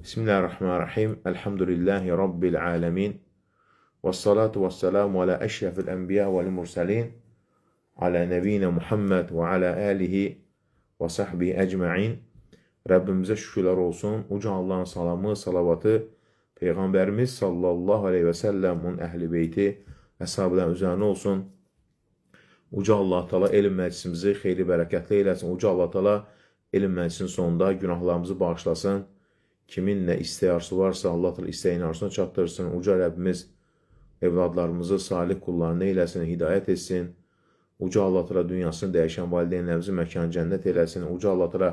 Bismillahirrahmanirrahim. Elhamdülillahi Rabbil alemin. Vessalatu vesselamu ala eşrefil enbiya vel mursalin. Ala nebiyina Muhammed ve ala alihi ve sahbihi ecma'in. Rabbimize şükürler olsun. Uca Allah'ın salamı, salavatı, Peygamberimiz sallallahu aleyhi ve sellem, onun ehli beyti, əshabıdan üzerine olsun. Uca Allah Teala elm məclisimizi xeyli bərəkətli eyləsin. Uca Allah Teala elm məclisinin sonunda günahlarımızı bağışlasın. Kimin nə istəyarsı varsa Allah Teala istəyin arzusuna çatdırsın. Uca Rəbbimiz evladlarımızı salih kullarına eyləsin, hidayət etsin. Uca Allah Teala dünyasını dəyişən valideynlərimizi məkan cənnət eyləsin. Uca Allah Teala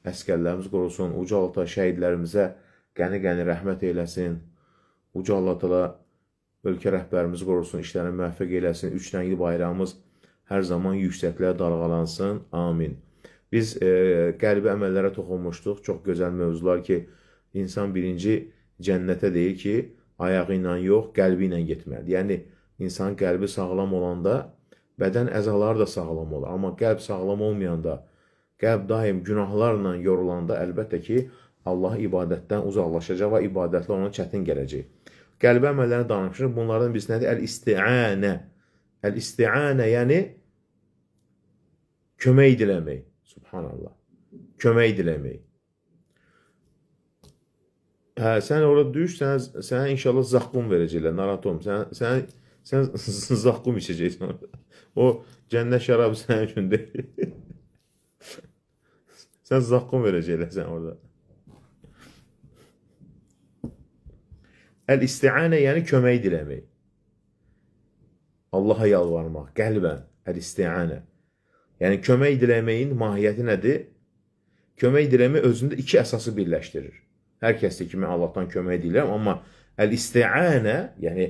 əskərlərimizi qorusun. Uca Allah Teala şəhidlərimizə qəni-qəni rəhmət eyləsin. Uca Allah Teala ölkə rəhbərimizi qorusun, işlərini müvəffəq eyləsin. Üç rəngli bayrağımız hər zaman yüksəklərə dalğalansın. Amin. Biz qəlbi əməllərə toxunmuşduq. Çox gözəl mövzular ki, insan birinci cənnətə deyir ki, ayağı ilə yox, qəlbi ilə getməlidir. Yəni, insanın qəlbi sağlam olanda, bədən əzaları da sağlam olur. Amma qəlb sağlam olmayanda, qəlb daim günahlarla yorulanda, əlbəttə ki, Allah ibadətdən uzaqlaşacaq və ibadətlə ona çətin gələcək. Qəlbi əməllərini danışırıq. Bunlardan birisi nədir? Əl-isti'anə. Əl-isti'anə, yəni kömək diləmək. Subhanallah. Kömək diləmək. Sən orada düş, sənə inşallah zaqqum verəcəklər, narahat olma. Sən zaqqum içəcəksən. O cənnət şərabı sənin üçün deyil. Sən zaqqum verəcəklər sən orada. Əl-isti'anə, yəni kömək diləmək. Allaha yalvarmaq, qəlbən. Əl-isti'anə. Yəni kömək diləməyin mahiyyəti nədir? Kömək diləmək özündə iki əsası birləşdirir. Hər kəsdə kimi Allahdan kömək diləyəm, amma əl-isti'anə, yəni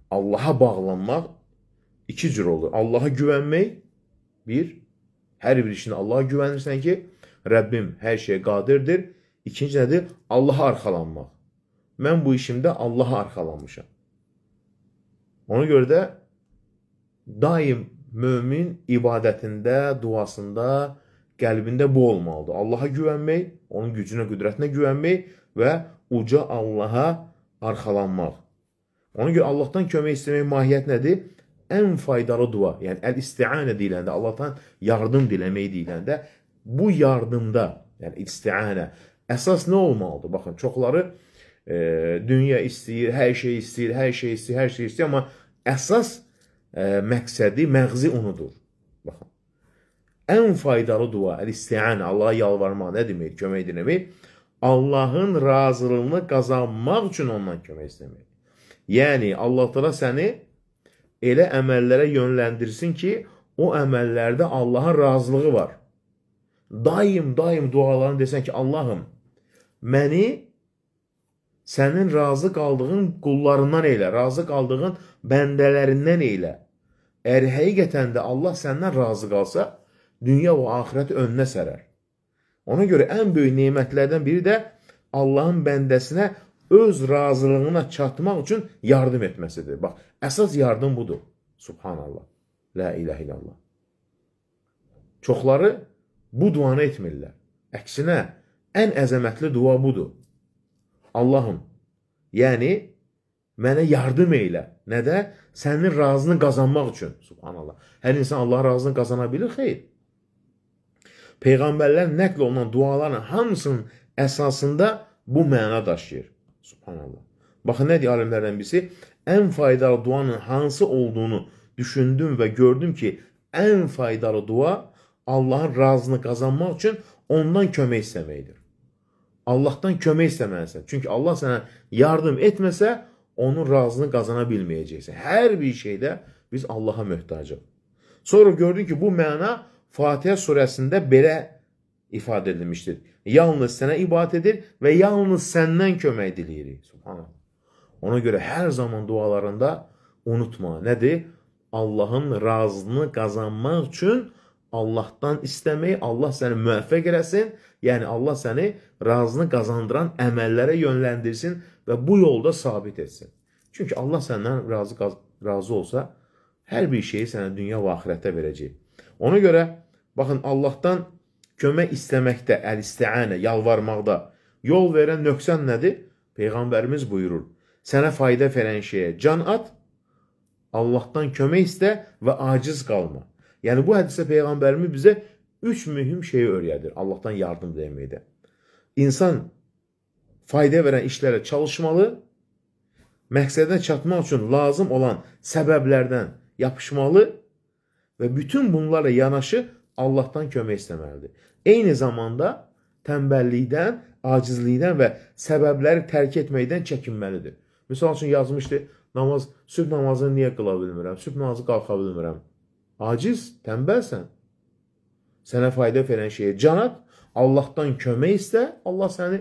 Allaha bağlanmaq iki cür olur. Allaha güvənmək, bir, hər bir işində Allaha güvənirsən ki, Rəbbim hər şeyə qadirdir. İkinci nədir? Allaha arxalanmaq. Mən bu işimdə Allaha arxalanmışam. Ona görə də daim mömin ibadətində, duasında, qəlbində bu olmalıdır. Allaha güvənmək, onun gücünə, qüdrətinə güvənmək və uca Allaha arxalanmaq. Ona görə Allahdan kömək istəmək mahiyyət nədir? Ən faydalı dua, yəni əl-isti'anə deyiləndə, Allahdan yardım diləmək deyiləndə, bu yardımda, yəni isti'anə, əsas nə olmalıdır? Baxın, çoxları dünya istəyir, hər şey istəyir, hər şey istəyir, hər şey istəyir, amma əsas məqsədi, məğzi unudur. Baxın, ən faydalı dua, əl-isti'anə, Allaha yalvarmaq nə demək, kömək diləmək? Allahın razılığını qazanmaq üçün ondan kömək istəmək. Yəni, Allah Teala səni elə əməllərə yönləndirsin ki, o əməllərdə Allahın razılığı var. Daim dualarını desən ki, Allahım, məni sənin razı qaldığın qullarından eylə, razı qaldığın bəndələrindən eylə. Əgər həqiqətən də Allah səndən razı qalsa, dünya və axirəti önünə sərər. Ona görə ən böyük nemətlərdən biri də Allahın bəndəsinə öz razılığına çatmaq üçün yardım etməsidir. Bax, əsas yardım budur. Subhanallah. La ilahe illallah. Çoxları bu duanı etmirlər. Əksinə, ən əzəmətli dua budur. Allahım, yəni mənə yardım eylə. Nədə? Sənin razını qazanmaq üçün. Subhanallah. Hər insan Allah razını qazana bilir, xeyr. Peyğəmbərlər nəql olunan duaların hamısının əsasında bu məna daşıyır. Subhanallah. Baxın, nə deyir alimlərdən birisi? Ən faydalı duanın hansı olduğunu düşündüm və gördüm ki, ən faydalı dua Allahın razını qazanmaq üçün ondan kömək istəməkdir. Allahdan kömək istəməlisən. Çünki Allah sənə yardım etməsə, onun razını qazana bilməyəcəksən. Hər bir şeydə biz Allaha möhtacıq. Sonra gördün ki, bu məna Fatihə surəsində belə ifadə edilmişdir. Yalnız sənə ibadət edir və yalnız səndən kömək diləyirik. Subhanallah. Ona görə hər zaman dualarında unutma. Nədir? Allahın razını qazanmaq üçün Allahdan istəmək, Allah səni müvəffəq eləsin, yəni Allah səni razını qazandıran əməllərə yönləndirsin və bu yolda sabit etsin. Çünki Allah səndən razı olsa, hər bir şeyi sənə dünya və axirətdə verəcək. Ona görə, baxın, Allahdan kömək istəməkdə, əl-isti'anə, yalvarmaqda yol verən nöqsan nədir? Peyğəmbərimiz buyurur, sənə fayda verən şeyə can at, Allahdan kömək istə və aciz qalma. Yəni bu hədisdə Peyğəmbərimiz bizə 3 mühüm şeyi öyrədir Allahdan yardım deməkdə. İnsan fayda verən işlərə çalışmalı, məqsədinə çatmaq üçün lazım olan səbəblərdən yapışmalı və bütün bunlarla yanaşı Allahdan kömək istəməlidir. Eyni zamanda tənbəllikdən, acizlikdən və səbəbləri tərk etməkdən çəkinməlidir. Misal üçün yazmışdı, sübh namazını niyə qıla bilmirəm, sübh namazı qalxa bilmirəm. Aciz, tənbəlsən. Sənə fayda verən şeyə can at, Allahdan kömək istə, Allah səni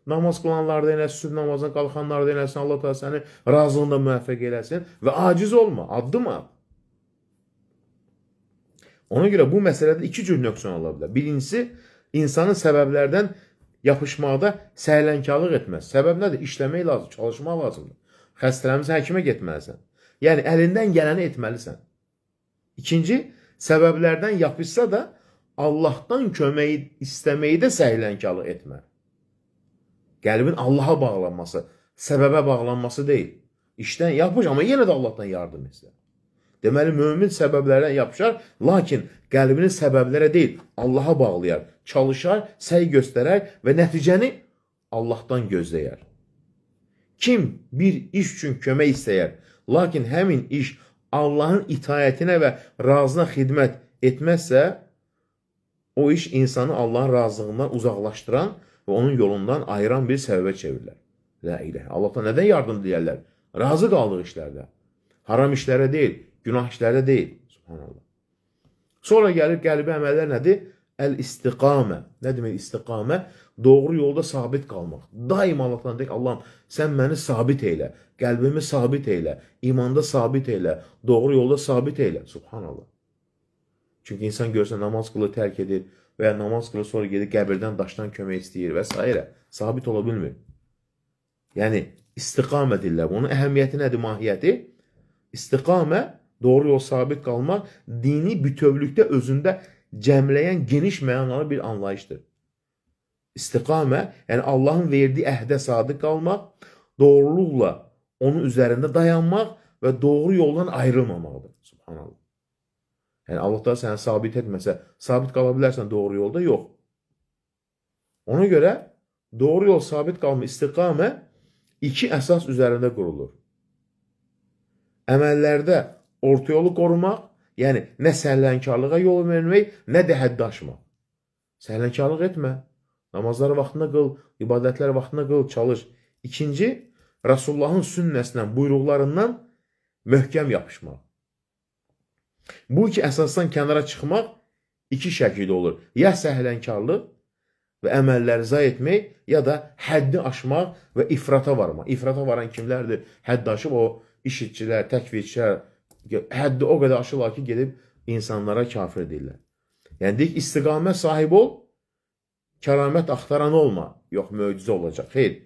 namaz qılanlarda eləsin, sübh namazına qalxanlarda eləsin, Allah da səni razılığında müvəffəq eləsin və aciz olma, addım at. Ona görə bu məsələdə 2 cür nöqsan ola bilər. Birincisi, insanın səbəblərdən yapışmaqda səhlənkarlıq etməz. Səbəb nədir? İşləmək lazım, çalışmaq lazımdır. Xəstələrimizə həkimə getməlisən. Yəni, əlindən gələni etməlisən. İkinci, səbəblərdən yapışsa da Allahdan kömək istəməkdə səhlənkarlıq etmə. Qəlbin Allaha bağlanması, səbəbə bağlanması deyil. İşdən yapış, amma yenə də Allahdan yardım istə. Deməli, mömin səbəblərdən yapışar, lakin qəlbini səbəblərə deyil, Allaha bağlayar, çalışar, səy göstərər və nəticəni Allahdan gözləyər. Kim bir iş üçün kömək istəyər, lakin həmin iş Allahın itayətinə və razına xidmət etməzsə, o iş insanı Allahın razılığından uzaqlaşdıran və onun yolundan ayıran bir səbəbə çevirilər. La ilahe. Allahdan nədən yardım diləyərlər? Razı qaldıq işlərdə. Haram işlərə deyil, günah işlərdə deyil. Subhanallah. Sonra gəlir qəlbi əməllər nədir? Əl-istiqamə. Nə demək istiqamə? Doğru yolda sabit qalmaq. Daim Allahdan deyək, Allahım, sən məni sabit eylə, qəlbimi sabit eylə, imanda sabit eylə, doğru yolda sabit eylə. Subhanallah. Çünki insan görsə namaz qılı tərk edir və ya namaz qılı sonra gedir qəbirdən, daşdan kömək istəyir və s. Sabit ola bilmir. Yəni, istiqamə deyirlər. Onun əhəmiyyəti nədir, mahiyyəti? İstiqamə, doğru yol sabit qalmaq, dini bütövlükdə özündə cəmləyən geniş mənalı bir anlayışdır. İstiqamə, yəni Allahın verdiyi əhdə sadiq qalmaq, doğruluqla onun üzərində dayanmaq və doğru yoldan ayrılmamaqdır. Subhanallah. Yəni Allah da səni sabit etməsə, sabit qala bilərsən doğru yolda? Yox. Ona görə doğru yol sabit qalma, istiqamə 2 əsas üzərində qurulur. Əməllərdə orta yolu qorumaq, yəni nə səhlənkarlığa yol vermək, nə də həddi aşmaq. Səhlənkarlıq etmə. Namazları vaxtında qıl, ibadətləri vaxtında qıl, çalış. İkinci, Rasulullahın sünnəsindən, buyruqlarından möhkəm yapışmaq. Bu 2 əsasdan kənara çıxmaq 2 şəkildə olur. Ya səhlənkarlıq və əməlləri zay etmək, ya da həddi aşmaq və ifrata varmaq. İfrata varan kimlərdir? Həddi aşıb o işitçilər, təkvirçilər, həddi o qədər aşırlar ki, gedib insanlara kafir deyirlər. Yəni, deyik, istiqamət sahibi ol, kəramət axtaran olma. Yox, möcüzə olacaq. Xeyr.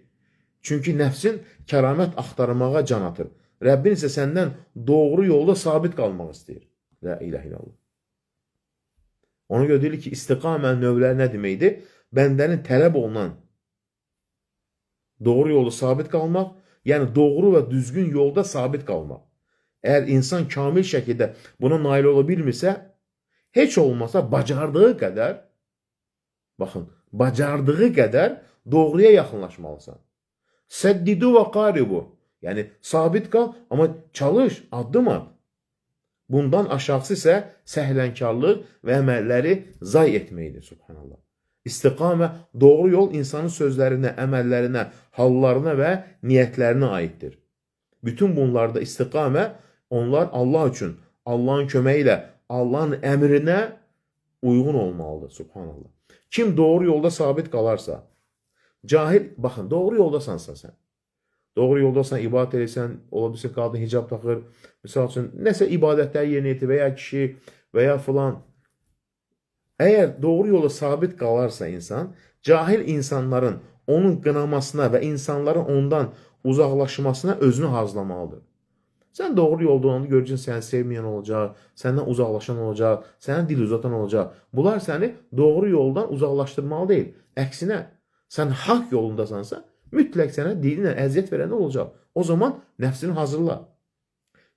Çünki nəfsin kəramət axtarmağa can atır. Rəbbin isə səndən doğru yolda sabit qalmaq istəyir. La ilahe illallah. Ona görə deyilir ki, istiqamət növləri nə deməkdir? Bəndənin tələb olunan doğru yolda sabit qalmaq, yəni doğru və düzgün yolda sabit qalmaq. Əgər insan kamil şəkildə buna nail ola bilmirsə, heç olmasa bacardığı qədər, baxın, bacardığı qədər doğruya yaxınlaşmalısan. Səddidu və qaribu. Yəni, sabit qal, amma çalış, addım at. Bundan aşağısı isə səhlənkarlıq və əməlləri zay etməkdir. Subhanallah. İstiqamə, doğru yol insanın sözlərinə, əməllərinə, hallarına və niyyətlərinə aiddir. Bütün bunlarda istiqamə, onlar Allah üçün, Allahın köməyi ilə, Allahın əmrinə uyğun olmalıdır. Subhanallah. Kim doğru yolda sabit qalarsa, cahil, baxın, doğru yoldasansa sən. Doğru yoldasan, ibadət edirsən, ola bilsin, qadın hicab taxır, misal üçün, nəsə ibadətlər yerinə yetir və ya kişi və ya filan. Əgər doğru yolda sabit qalarsa insan, cahil insanların onun qınamasına və insanların ondan uzaqlaşmasına özünü hazırlamalıdır. Sən doğru yolda onu görəcəksən, səni sevməyən olacaq, səndən uzaqlaşan olacaq, sənə dil uzatan olacaq. Bunlar səni doğru yoldan uzaqlaşdırmalı deyil. Əksinə, sən haqq yolundasansa, Mütləq sənə dini ilə əziyyət verəndə olacaq. O zaman nəfsini hazırla.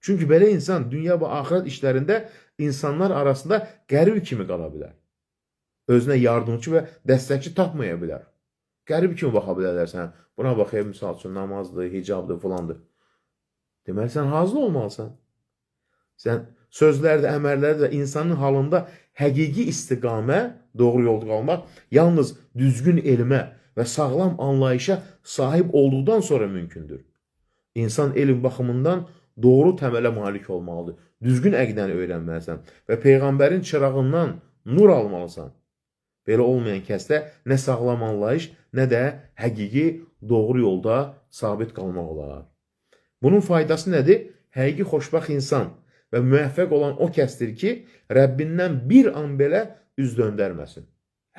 Çünki belə insan dünya və axirət işlərində insanlar arasında qərib kimi qala bilər. Özünə yardımcı və dəstəkçi tapmaya bilər. Qərib kimi baxa bilərlər sənə. Buna baxıb, misal üçün, namazdır, hicabdır, filandır. Deməli, sən hazır olmalısan. Sən sözlərdə, əməllərdə insanın halında həqiqi istiqamə, doğru yolda qalmaq, yalnız düzgün elmə və sağlam anlayışa sahib olduqdan sonra mümkündür. İnsan elm baxımından doğru təmələ malik olmalıdır. Düzgün əqidəni öyrənməlisən və Peyğəmbərin çırağından nur almalısan. Belə olmayan kəsdə nə sağlam anlayış, nə də həqiqi doğru yolda sabit qalmaq olar. Bunun faydası nədir? Həqiqi xoşbəxt insan və müvəffəq olan o kəsdir ki, Rəbbindən bir an belə üz döndərməsin.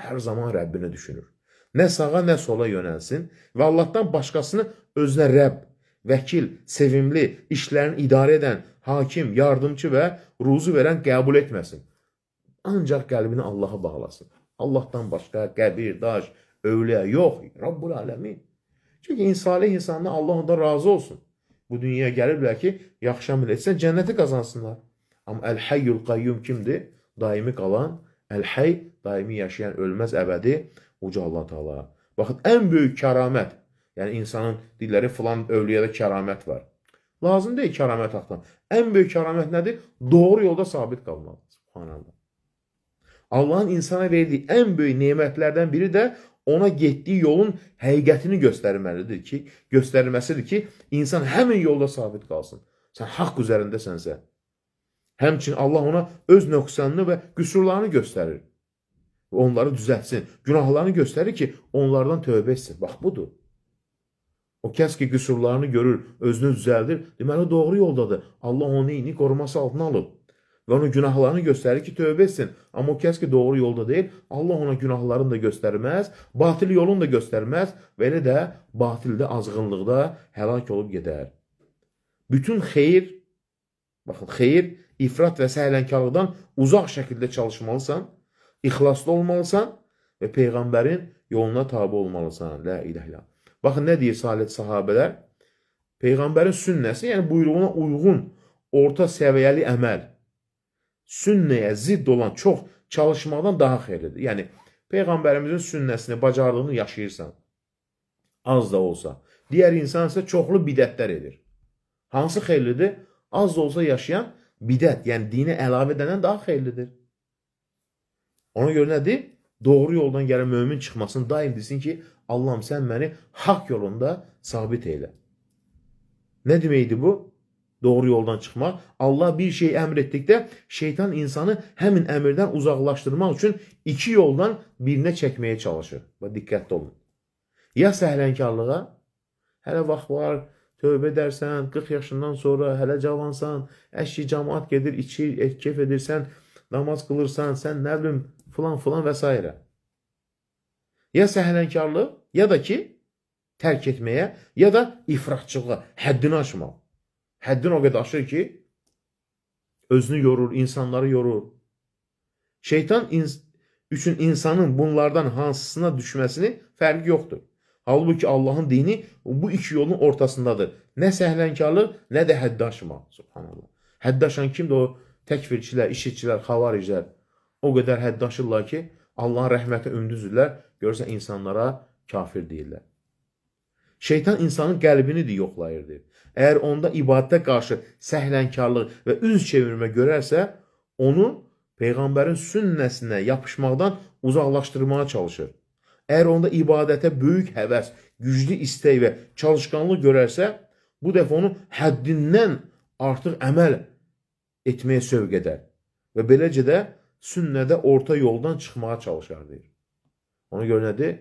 Hər zaman Rəbbini düşünür. Nə sağa, nə sola yönəlsin və Allahdan başqasını özünə Rəbb, vəkil, sevimli, işlərini idarə edən, hakim, yardımcı və ruzu verən qəbul etməsin. Ancaq qəlbini Allaha bağlasın. Allahdan başqa qəbir, daş, övliya yox, Rabbul Aləmin. Çünki salih insanlar Allah ondan razı olsun. Bu dünyaya gəliblər ki, yaxşı əməl etsən, cənnəti qazansınlar. Amma Əl-Hayyul Qayyum kimdir? Daimi qalan, Əl-Hayy, daimi yaşayan, ölməz, əbədi, uca Allah Teala. Baxın, ən böyük kəramət, yəni insanın dilləri filan övliyada kəramət var. Lazım deyil kəramət axtan. Ən böyük kəramət nədir? Doğru yolda sabit qalmaq. Subhanallah. Allahın insana verdiyi ən böyük nemətlərdən biri də ona getdiyi yolun həqiqətini göstərməsidir ki, insan həmin yolda sabit qalsın. Sən haqq üzərindəsənsə. Həmçinin Allah ona öz nöqsanını və qüsurlarını göstərir. Onları düzəltsin. Günahlarını göstərir ki, onlardan tövbə etsin. Bax, budur. O kəs ki, qüsurlarını görür, özünü düzəldir, deməli, doğru yoldadır. Allah onu iyini qoruması altına alıb. Və onun günahlarını göstərir ki, tövbə etsin. Amma o kəs ki, doğru yolda deyil, Allah ona günahlarını da göstərməz, batil yolunu da göstərməz və elə də batildə, azğınlıqda həlak olub gedər. Bütün xeyir, baxın, xeyir, ifrat və səhlənkarlıqdan uzaq şəkildə çalışmalısan, ixlaslı olmalısan və Peyğəmbərin yoluna tabi olmalısan. La ilahe illallah. Baxın, nə deyir salih sahabələr? Peyğəmbərin sünnəsi, yəni buyruğuna uyğun, orta səviyyəli əməl, sünnəyə zidd olan çox çalışmaqdan daha xeyirlidir. Yəni, Peyğəmbərimizin sünnəsini, bacardığını yaşayırsan, az da olsa. Digər insan isə çoxlu bidətlər edir. Hansı xeyirlidir? Az da olsa yaşayan bidət, yəni dini əlavə edəndən daha xeyirlidir. Ona görə nədir? Doğru yoldan gələn mömin çıxmasını daim desin ki, Allahım sən məni haqq yolunda sabit eylə. Nə deməkdir bu? Doğru yoldan çıxmaq. Allah bir şey əmr etdikdə şeytan insanı həmin əmrdən uzaqlaşdırmaq üçün iki yoldan birinə çəkməyə çalışır. Və diqqətli olun. Ya səhlənkarlığa, hələ vaxt var, tövbə edərsən, 40 yaşından sonra hələ cavansan, əşki cəmaat gedir, içir, keyf edirsən, namaz qılırsan, sən nə bilim, filan və s. Ya səhlənkarlıq, ya da ki, tərk etməyə, ya da ifratçılığa, həddini aşmaq. Həddin o qədər aşır ki, özünü yorur, insanları yorur. Şeytan üçün insanın bunlardan hansısına düşməsini fərqi yoxdur. Halbuki Allahın dini bu iki yolun ortasındadır. Nə səhlənkarlıq, nə də həddi aşmaq. Subhanallah. Həddi aşan kimdir? O təkfirçilər, işitçilər, xavariclər. O qədər həddi aşırlar ki, Allahın rəhməti ümdüzürlər, görürsən insanlara kafir deyirlər. Şeytan insanın qəlbini də yoxlayırdı. Əgər onda ibadətə qarşı səhlənkarlıq və üz çevirmə görərsə, onu Peyğəmbərin sünnəsinə yapışmaqdan uzaqlaşdırmağa çalışır. Əgər onda ibadətə böyük həvəs, güclü istək və çalışqanlıq görərsə, bu dəfə onu həddindən artıq əməl etməyə sövq edər. Və beləcə də sünnədə orta yoldan çıxmağa çalışar, deyir. Ona görə nədir?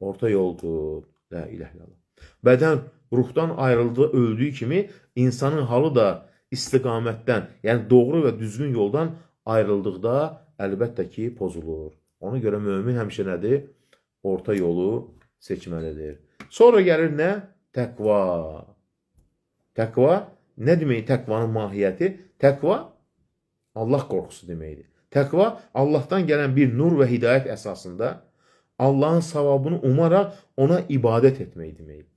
Orta yoldur. La ilahe illallah. Bədən ruhdan ayrıldığı, öldüyü kimi insanın halı da istiqamətdən, yəni doğru və düzgün yoldan ayrıldıqda əlbəttə ki, pozulur. Ona görə mömin həmişə nədir? Orta yolu seçməlidir. Sonra gəlir nə? Təqva. Təqva, nə demək təqvanın mahiyyəti? Təqva, Allah qorxusu deməkdir. Təqva, Allahdan gələn bir nur və hidayət əsasında Allahın savabını umaraq ona ibadət etmək deməkdir.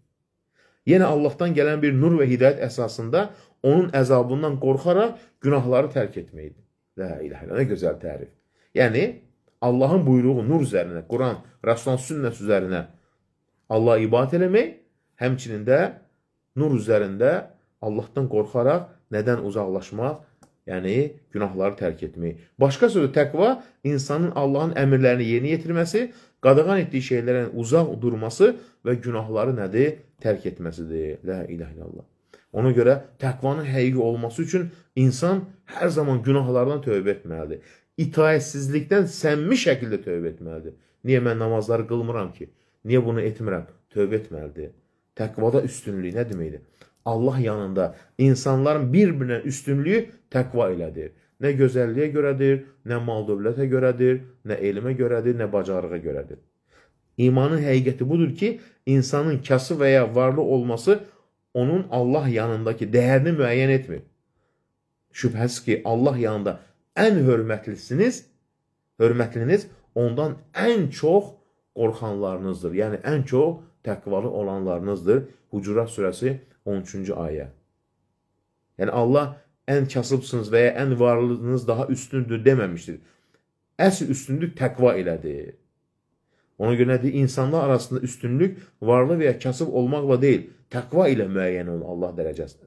Yenə Allahdan gələn bir nur və hidayət əsasında onun əzabından qorxaraq günahları tərk etməkdir. La ilahə illallah, nə gözəl tərif. Yəni, Allahın buyruğu nur üzərinə, Quran, Rasulun sünnəsi üzərinə Allah ibadət eləmək, həmçinin də nur üzərində Allahdan qorxaraq nədən uzaqlaşmaq, yəni günahları tərk etmək. Başqa sözü təqva insanın Allahın əmrlərini yerinə yetirməsi, qadağan etdiyi şeylərdən uzaq durması və günahları nədir? Tərk etməsidir. La ilahə illallah. Ona görə təqvanın həqiqi olması üçün insan hər zaman günahlardan tövbə etməlidir. İtaətsizlikdən səmimi şəkildə tövbə etməlidir. Niyə mən namazları qılmıram ki? Niyə bunu etmirəm? Tövbə etməlidir. Təqvada üstünlük nə deməkdir? Allah yanında insanların bir-birinə üstünlüyü təqva ilədir. Nə gözəlliyə görədir, nə mal dövlətə görədir, nə elmə görədir, nə bacarığa görədir. İmanın həqiqəti budur ki, insanın kasıb və ya varlı olması onun Allah yanındakı dəyərini müəyyən etmir. Şübhəsiz ki, Allah yanında ən hörmətliniz ondan ən çox qorxanlarınızdır. Yəni, ən çox təqvalı olanlarınızdır. Hucurat surəsi 13-cü ayə. Yəni, Allah ən kasıbsınız və ya ən varlılığınız daha üstündür deməmişdir. Əsl üstünlük təqva ilədir. Ona görə nədir? İnsanlar arasında üstünlük varlı və ya kasıb olmaqla deyil, təqva ilə müəyyən olur Allah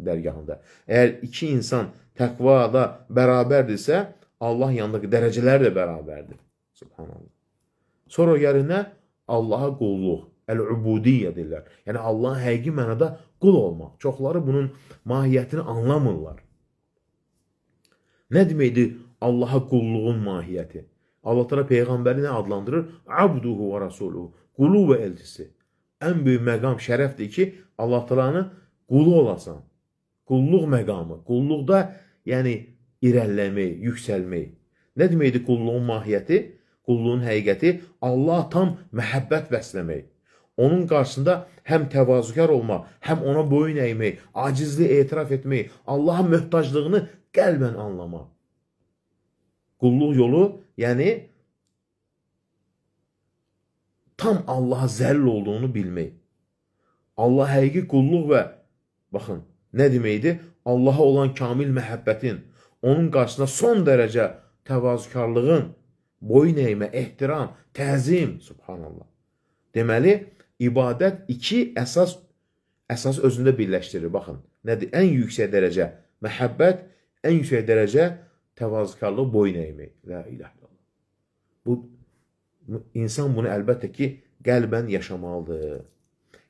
dərgahında. Əgər iki insan təqvada bərabərdirsə, Allah yanındakı dərəcələr də bərabərdir. Subhanallah. Sonra gəlir nə? Allaha qulluq, əl-ubudiyyə deyirlər. Yəni, Allahın həqiqi mənada qul olmaq. Çoxları bunun mahiyyətini anlamırlar. Nə deməkdir Allaha qulluğun mahiyyəti? Allah Teala Peyğəmbəri nə adlandırır? Abduhu və rasuluhu. Qulu və elçisi. Ən böyük məqam şərəfdir ki, Allah Teala'nın qulu olasan. Qulluq məqamı. Qulluqda, yəni, irəliləmək, yüksəlmək. Nə deməkdir qulluğun mahiyyəti? Qulluğun həqiqəti Allah tam məhəbbət bəsləmək. Onun qarşısında həm təvazükar olmaq, həm ona boyun əymək, acizli etiraf etmək, Allahın möhtaclığını qəlbən anlamaq. Qulluq yolu, yəni tam Allaha zəll olduğunu bilmək. Allah həqiqi qulluq və, baxın, nə deməkdir? Allaha olan kamil məhəbbətin, onun qarşısında son dərəcə təvazükarlığın, boyun əymə, ehtiram, təzim, subhanallah. Deməli, ibadət iki əsas özündə birləşdirir. Baxın, nədir? Ən yüksək dərəcə məhəbbət, ən yüksək dərəcə təvazükarlıq, boyun əymək. La ilahə illallah. İnsan bunu əlbəttə ki, qəlbən yaşamalıdır.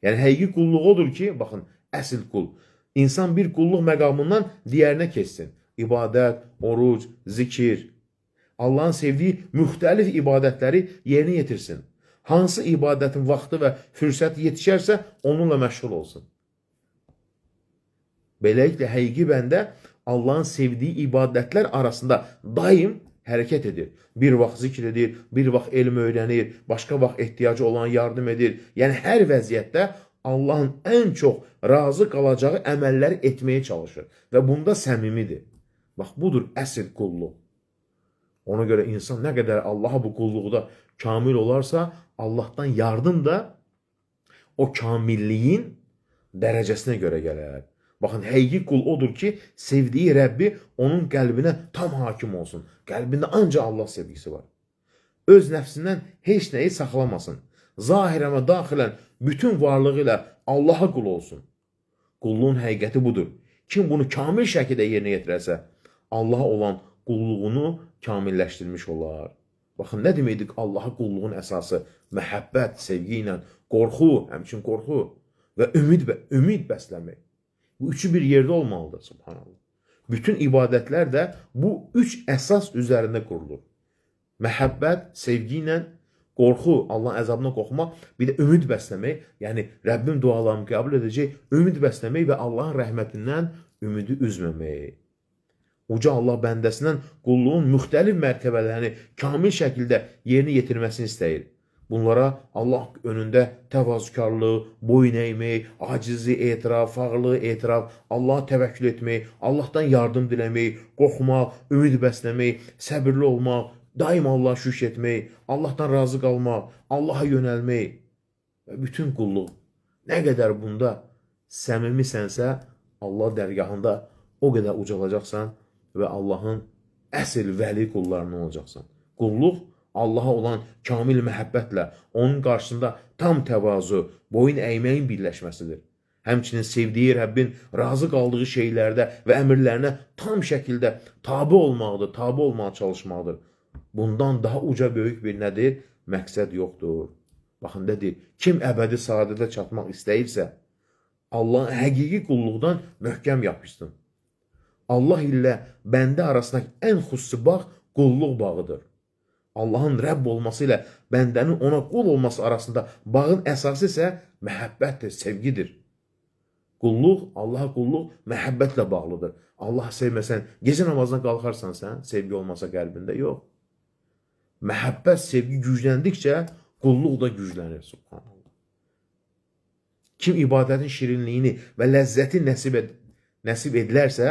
Yəni, həqiqi qulluq odur ki, baxın, əsl qul. İnsan bir qulluq məqamından digərinə keçsin. İbadət, oruc, zikir. Allahın sevdiyi müxtəlif ibadətləri yerinə yetirsin. Hansı ibadətin vaxtı və fürsəti yetişərsə, onunla məşğul olsun. Beləliklə, həqiqi bəndə Allahın sevdiyi ibadətlər arasında daim hərəkət edir. Bir vaxt zikr edir, bir vaxt elm öyrənir, başqa vaxt ehtiyacı olan yardım edir. Yəni, hər vəziyyətdə Allahın ən çox razı qalacağı əməlləri etməyə çalışır. Və bunda səmimidir. Bax, budur əsl qulluq. Ona görə insan nə qədər Allaha bu qulluqda kamil olarsa, Allahdan yardım da o kamilliyin dərəcəsinə görə gələr. Baxın, həqiqi qul odur ki, sevdiyi Rəbbi onun qəlbinə tam hakim olsun. Qəlbində ancaq Allah sevgisi var. Öz nəfsindən heç nəyi saxlamasın. Zahirən və daxilən bütün varlığı ilə Allaha qul olsun. Qulluğun həqiqəti budur. Kim bunu kamil şəkildə yerinə yetirərsə, Allaha olan qulluğunu kamilləşdirmiş olar. Baxın, nə deməkdir Allaha qulluğun əsası? Məhəbbət, sevgi ilə, qorxu, həmçin qorxu və ümid bəsləmək. Bu üçü bir yerdə olmalıdır, subhanallah. Bütün ibadətlər də bu üç əsas üzərində qurulur. Məhəbbət, sevgi ilə, qorxu, Allahın əzabına qorxmaq, bir də ümid bəsləmək, yəni Rəbbim dualarımı qəbul edəcək, ümid bəsləmək və Allahın rəhmətindən ümidi üzməmək. Uca Allah bəndəsindən qulluğun müxtəlif mərtəbələrini kamil şəkildə yerinə yetirməsini istəyir. Bunlara Allah önündə təvazükarlıq, boyun əymək, acizi etiraf, fağırlığı etiraf, Allaha təvəkkül etmək, Allahdan yardım diləmək, qorxmaq, ümid bəsləmək, səbirli olmaq, daim Allah'a şükür etmək, Allahdan razı qalmaq, Allaha yönəlmək və bütün qulluq. Nə qədər bunda səmimisənsə, Allah dərgahında o qədər ucalacaqsan və Allahın əsl vəli qullarından olacaqsan. Qulluq Allaha olan kamil məhəbbətlə, onun qarşısında tam təvazu, boyun əyməyin birləşməsidir. Həmçinin sevdiyi Rəbbin razı qaldığı şeylərdə və əmrlərinə tam şəkildə tabe olmaqdır, tabe olmağa çalışmaqdır. Bundan daha uca böyük bir nədir? Məqsəd yoxdur. Baxın, dedi, kim əbədi saadətə çatmaq istəyirsə, Allahın həqiqi qulluqdan möhkəm yapışsın. Allah ilə bəndə arasındakı ən xüsusi bağ qulluq bağıdır. Allahın Rəbb olması ilə bəndənin ona qul olması arasında bağın əsası isə məhəbbətdir, sevgidir. Qulluq, Allaha qulluq məhəbbətlə bağlıdır. Allah sevməsən, gecə namazına qalxarsan sən, sevgi olmasa qəlbində, yox. Məhəbbət, sevgi gücləndikcə qulluq da güclənir, subhanallah. Kim ibadətin şirinliyini və ləzzəti nəsib edilərsə,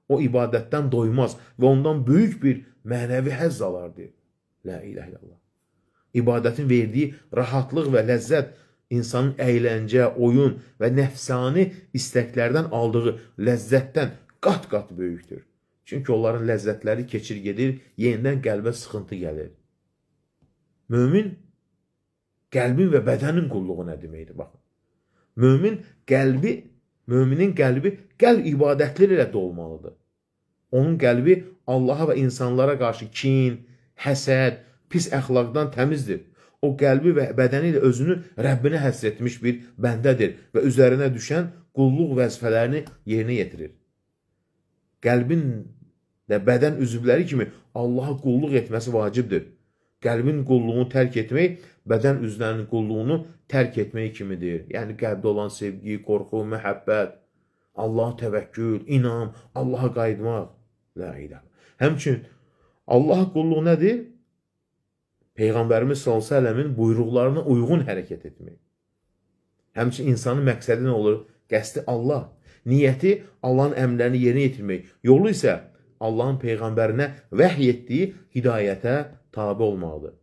o ibadətdən doymaz və ondan böyük bir mənəvi həzz alar, deyir. La ilahe illallah. İbadətin verdiyi rahatlıq və ləzzət insanın əyləncə, oyun və nəfsani istəklərdən aldığı ləzzətdən qat-qat böyükdür. Çünki onların ləzzətləri keçir gedir, yenidən qəlbə sıxıntı gəlir. Mömin, qəlbin və bədənin qulluğu nə deməkdir? Baxın. Müminin qəlbi qəlb ibadətləri ilə dolmalıdır. Onun qəlbi Allaha və insanlara qarşı kin, həsəd, pis əxlaqdan təmizdir. O qəlbi və bədəni ilə özünü Rəbbinə həsr etmiş bir bəndədir və üzərinə düşən qulluq vəzifələrini yerinə yetirir. Qəlbin və bədən üzvləri kimi Allaha qulluq etməsi vacibdir. Qəlbin qulluğunu tərk etmək, bədən üzvlərinin qulluğunu tərk etmək kimidir. Yəni qəlbdə olan sevgi, qorxu, məhəbbət, Allaha təvəkkül, inam, Allaha qayıtmaq. La ilahe. Həmçinin Allaha qulluq nədir? Peyğəmbərimiz s.ə.v-in buyruqlarına uyğun hərəkət etmək. Həmçinin insanın məqsədi nə olur? Qəsdi Allah. Niyyəti Allahın əmrlərini yerinə yetirmək. Yolu isə Allahın Peyğəmbərinə vəhy etdiyi hidayətə tabi olmalıdır.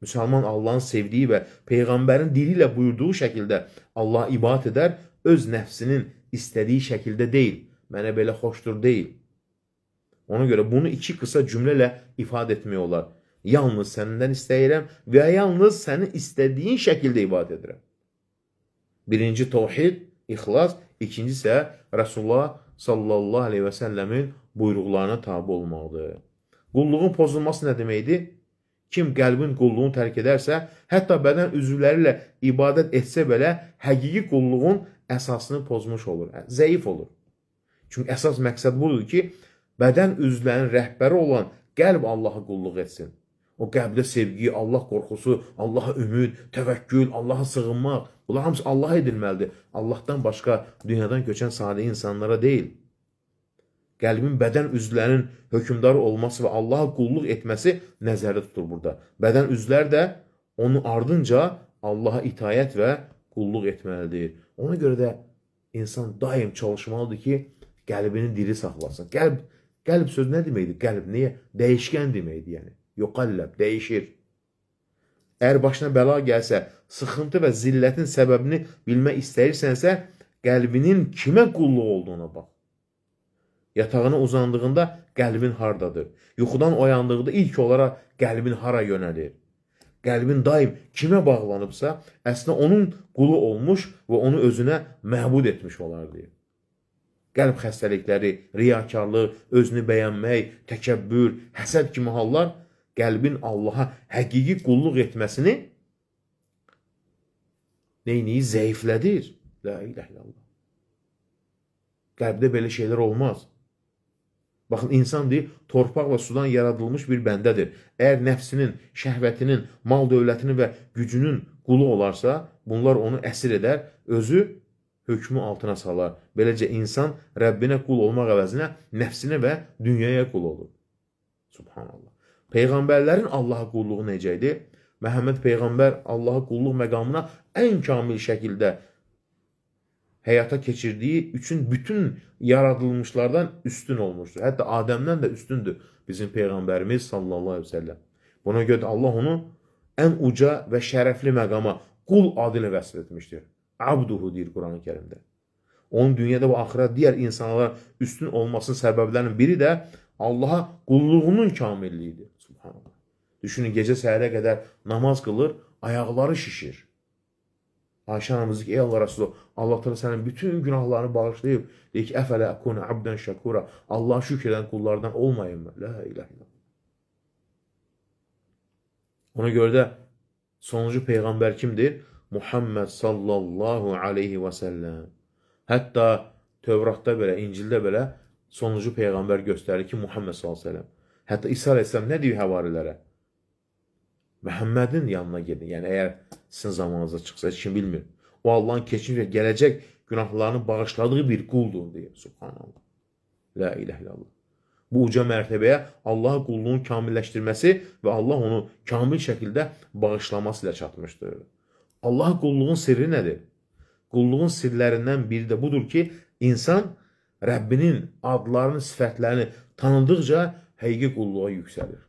Müsəlman Allahın sevdiyi və Peyğəmbərin dili ilə buyurduğu şəkildə Allaha ibadət edər, öz nəfsinin istədiyi şəkildə deyil. Mənə belə xoşdur deyil. Ona görə bunu iki qısa cümlə ilə ifadə etmək olar. Yalnız səndən istəyirəm və yalnız sənin istədiyin şəkildə ibadət edirəm. Birinci tevhid, ixlas, ikinci isə Rasulullah sallallahu aleyhi və səlləmin buyruqlarına tabi olmalıdır. Qulluğun pozulması nə deməkdir? Kim qəlbin qulluğunu tərk edərsə, hətta bədən üzvləri ilə ibadət etsə belə, həqiqi qulluğun əsasını pozmuş olur, zəif olur. Çünki əsas məqsəd budur ki, bədən üzvlərinin rəhbəri olan qəlb Allaha qulluq etsin. O qəlbdə sevgi, Allah qorxusu, Allaha ümid, təvəkkül, Allaha sığınmaq, bunlar hamısı Allaha edilməlidir. Allahdan başqa dünyadan köçən sadə insanlara deyil. Qəlbin bədən üzvlərinin hökmdarı olması və Allaha qulluq etməsi nəzərdə tutulur burada. Bədən üzvlər də onun ardınca Allaha itayət və qulluq etməlidir. Ona görə də insan daim çalışmalıdır ki, qəlbini diri saxlasın. Qəlb söz nə deməkdir? Qəlb niyə? Dəyişkən deməkdir, yəni. Yuqalləb, dəyişir. Əgər başına bəla gəlsə, sıxıntı və zillətin səbəbini bilmək istəyirsənsə, qəlbinin kimə qulluq olduğuna bax. Yatağına uzandığında qəlbin hardadır? Yuxudan oyandıqda ilk olaraq qəlbin hara yönəlir? Qəlbin daim kimə bağlanıbsa, əslində onun qulu olmuş və onu özünə məbud etmiş olar, deyir. Qəlb xəstəlikləri, riyakarlıq, özünü bəyənmək, təkəbbür, həsəd kimi hallar qəlbin Allaha həqiqi qulluq etməsini neyini zəiflədir. La ilahe illallah. Qəlbdə belə şeylər olmaz. Baxın, insan deyir, torpaq və sudan yaradılmış bir bəndədir. Əgər nəfsinin, şəhvətinin, mal dövlətinin və gücünün qulu olarsa, bunlar onu əsir edər, özü hökmü altına salar. Beləcə insan Rəbbinə qul olmaq əvəzinə nəfsinə və dünyaya qul olur. Subhanallah. Peyğəmbərlərin Allaha qulluğu necə idi? Məhəmməd Peyğəmbər Allaha qulluq məqamına ən kamil şəkildə həyata keçirdiyi üçün bütün yaradılmışlardan üstün olmuşdur. Hətta Adəmdən də üstündür bizim Peyğəmbərimiz sallallahu aleyhi ve sellem. Buna görə də Allah onu ən uca və şərəfli məqama qul adı ilə vəsf etmişdir. Abduhu deyir Quran-ı Kərimdə. Onun dünyada və axirət digər insanlara üstün olmasının səbəblərinin biri də Allaha qulluğunun kamilliyidir. Subhanallah. Düşünün, gecə səhərə qədər namaz qılır, ayaqları şişir. Ayşə anamız ki, ey Allah Resulü, Allah təala sənin bütün günahlarını bağışlayıb, deyir ki, əfələ əkunu abdən şəkura, Allah şükür edən qullardan olmayın mı? La ilahe illallah. Ona görə də sonuncu peyğəmbər kimdir? Muhammed sallallahu aleyhi və səlləm. Hətta Tövratda belə, İncildə belə sonuncu peyğəmbər göstərir ki, Muhammed sallallahu aleyhi və səlləm. Hətta İsa aleyhisselam nə deyir həvarilərə? Məhəmmədin yanına gedin. Yəni, əgər sizin zamanınıza çıxsa, heç kim bilmir. O, Allahın keçmiş və gələcək günahlarını bağışladığı bir quldur, deyir. Subhanallah. La ilahe illallah. Bu uca mərtəbəyə Allah'a qulluğun kamilləşdirməsi və Allah onu kamil şəkildə bağışlaması ilə çatmışdır. Allah'a qulluğun sirri nədir? Qulluğun sirlərindən biri də budur ki, insan Rəbbinin adlarını, sifətlərini tanıdıqca həqiqi qulluğa yüksəlir.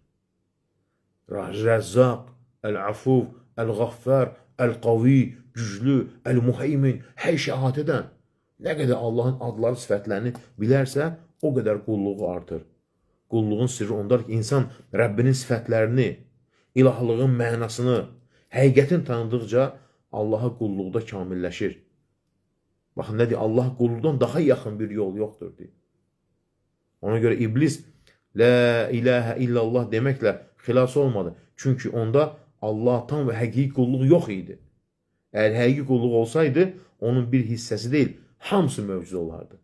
Rəzzaq, Əl-Afuf, Əl-Qaffar, Əl-Qavi, güclü, Əl-Muheymin, hər şey əhatə edən. Nə qədər Allahın adları, sifətlərini bilərsə, o qədər qulluğu artır. Qulluğun sirri ondadır ki, insan Rəbbinin sifətlərini, ilahlığın mənasını, həqiqətin tanıdıqca Allaha qulluqda kamilləşir. Baxın, nə deyir? Allah qulluqdan daha yaxın bir yol yoxdur, deyir. Ona görə iblis, La ilahə illallah deməklə xilas olmadı. Çünki onda Allahdan və həqiqi qulluq yox idi. Əgər həqiqi qulluq olsaydı, onun bir hissəsi deyil, hamısı mövcud olardı.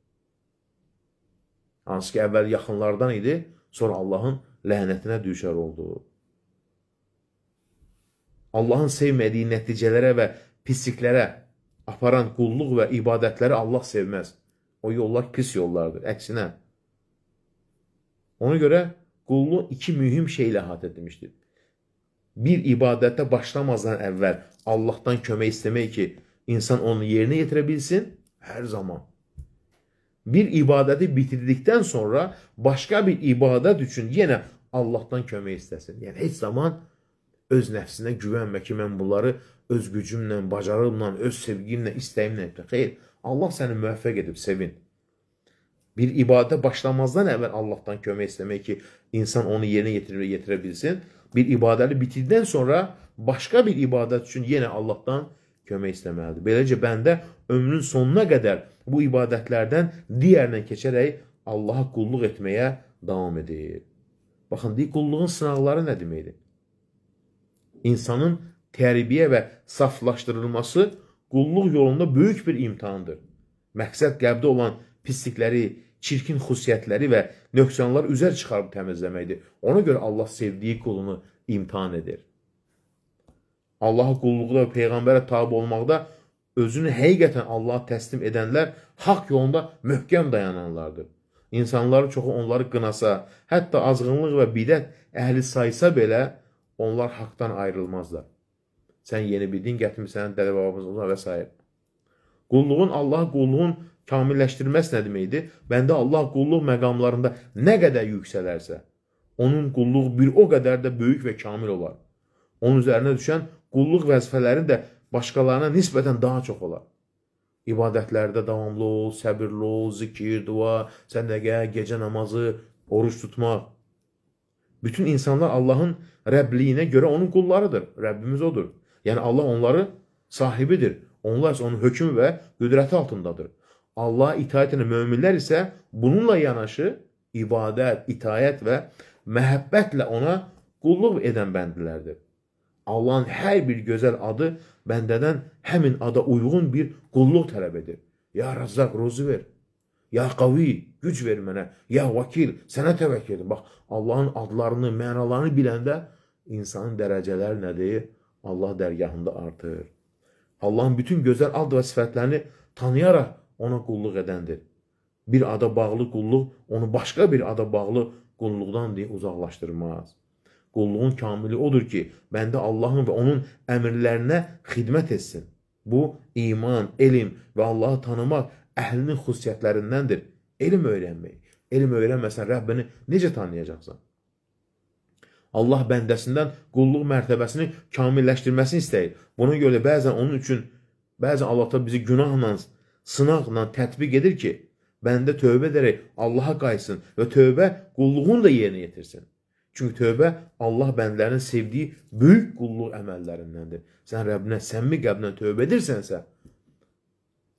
Hansı ki, əvvəl yaxınlardan idi, sonra Allahın lənətinə düşər oldu. Allahın sevmədiyi nəticələrə və pisliklərə aparan qulluq və ibadətləri Allah sevməz. O yollar pis yollardır, əksinə. Ona görə qulluq iki mühüm şeylə əhatə edilmişdir. Bir, ibadətə başlamazdan əvvəl Allahdan kömək istəmək ki, insan onu yerinə yetirə bilsin, hər zaman. Bir ibadəti bitirdikdən sonra başqa bir ibadət üçün yenə Allahdan kömək istəsin. Yəni, heç zaman öz nəfsinə güvənmə ki, mən bunları öz gücümlə, bacarımla, öz sevgimlə, istəyimlə etmək. Xeyr, Allah səni müvəffəq edib, sevin. Bir ibadətə başlamazdan əvvəl Allahdan kömək istəmək ki, insan onu yerinə yetirə bilsin. Bir ibadəti bitirdikdən sonra başqa bir ibadət üçün yenə Allahdan kömək istəməlidir. Beləcə, bəndə ömrün sonuna qədər bu ibadətlərdən digərinə keçərək Allaha qulluq etməyə davam edir. Baxın, qulluğun sınaqları nə deməkdir? İnsanın tərbiyə və saflaşdırılması qulluq yolunda böyük bir imtihandır. Məqsəd qəlbdə olan pislikləri, çirkin xüsusiyyətləri və nöqsanları üzər çıxarıb təmizləməkdir. Ona görə Allah sevdiyi qulunu imtihan edir. Allaha qulluqda və Peyğəmbərə tabi olmaqda özünü həqiqətən Allaha təslim edənlər haqq yolunda möhkəm dayananlardır. İnsanların çoxu onları qınasa, hətta azğınlıq və bidət əhli saysa belə, onlar haqdan ayrılmazlar. Sən yeni bir din gətirmirsən, dədə-babamızdan və s. Qulluğun, Allaha qulluğun kamilləşdirməsi nə deməkdir? Bəndə Allah qulluq məqamlarında nə qədər yüksələrsə, onun qulluğu bir o qədər də böyük və kamil olar. Onun üzərinə düşən qulluq vəzifələri də başqalarına nisbətən daha çox olar. İbadətlərdə davamlı ol, səbirli ol, zikir, dua, sədəqə, gecə namazı, oruç tutmaq. Bütün insanlar Allahın Rəbliyinə görə onun qullarıdır. Rəbbimiz odur. Yəni Allah onları sahibidir. Onlar isə onun hökmü və qüdrəti altındadır. Allah'a itaət edən möminlər isə bununla yanaşı ibadət, itaət və məhəbbətlə ona qulluq edən bəndilərdir. Allahın hər bir gözəl adı bəndədən həmin ada uyğun bir qulluq tələb edir. Ya Razzaq, ruzu ver. Ya Qavi, güc ver mənə. Ya Vakil, sənə təvəkkül edim. Bax, Allahın adlarını, mənalarını biləndə insanın dərəcələri nədir? Allah dərgahında artır. Allahın bütün gözəl ad və sifətlərini tanıyaraq ona qulluq edəndir. Bir ada bağlı qulluq onu başqa bir ada bağlı qulluqdan uzaqlaşdırmaz. Qulluğun kamili odur ki, bəndə Allahın və onun əmrlərinə xidmət etsin. Bu, iman, elm və Allahı tanımaq əhlinin xüsusiyyətlərindəndir. Elm öyrənmək. Elm öyrənməsən Rəbbini necə tanıyacaqsan? Allah bəndəsindən qulluq mərtəbəsini kamilləşdirməsini istəyir. Buna görə də bəzən onun üçün, bəzən Allah da bizi günahla, sınaqla tətbiq edir ki, bəndə tövbə edərək Allaha qaysın və tövbə qulluğunu da yerinə yetirsin. Çünki tövbə Allah bəndlərinin sevdiyi böyük qulluq əməllərindəndir. Sən Rəbbinə səmimi qəlblə tövbə edirsənsə,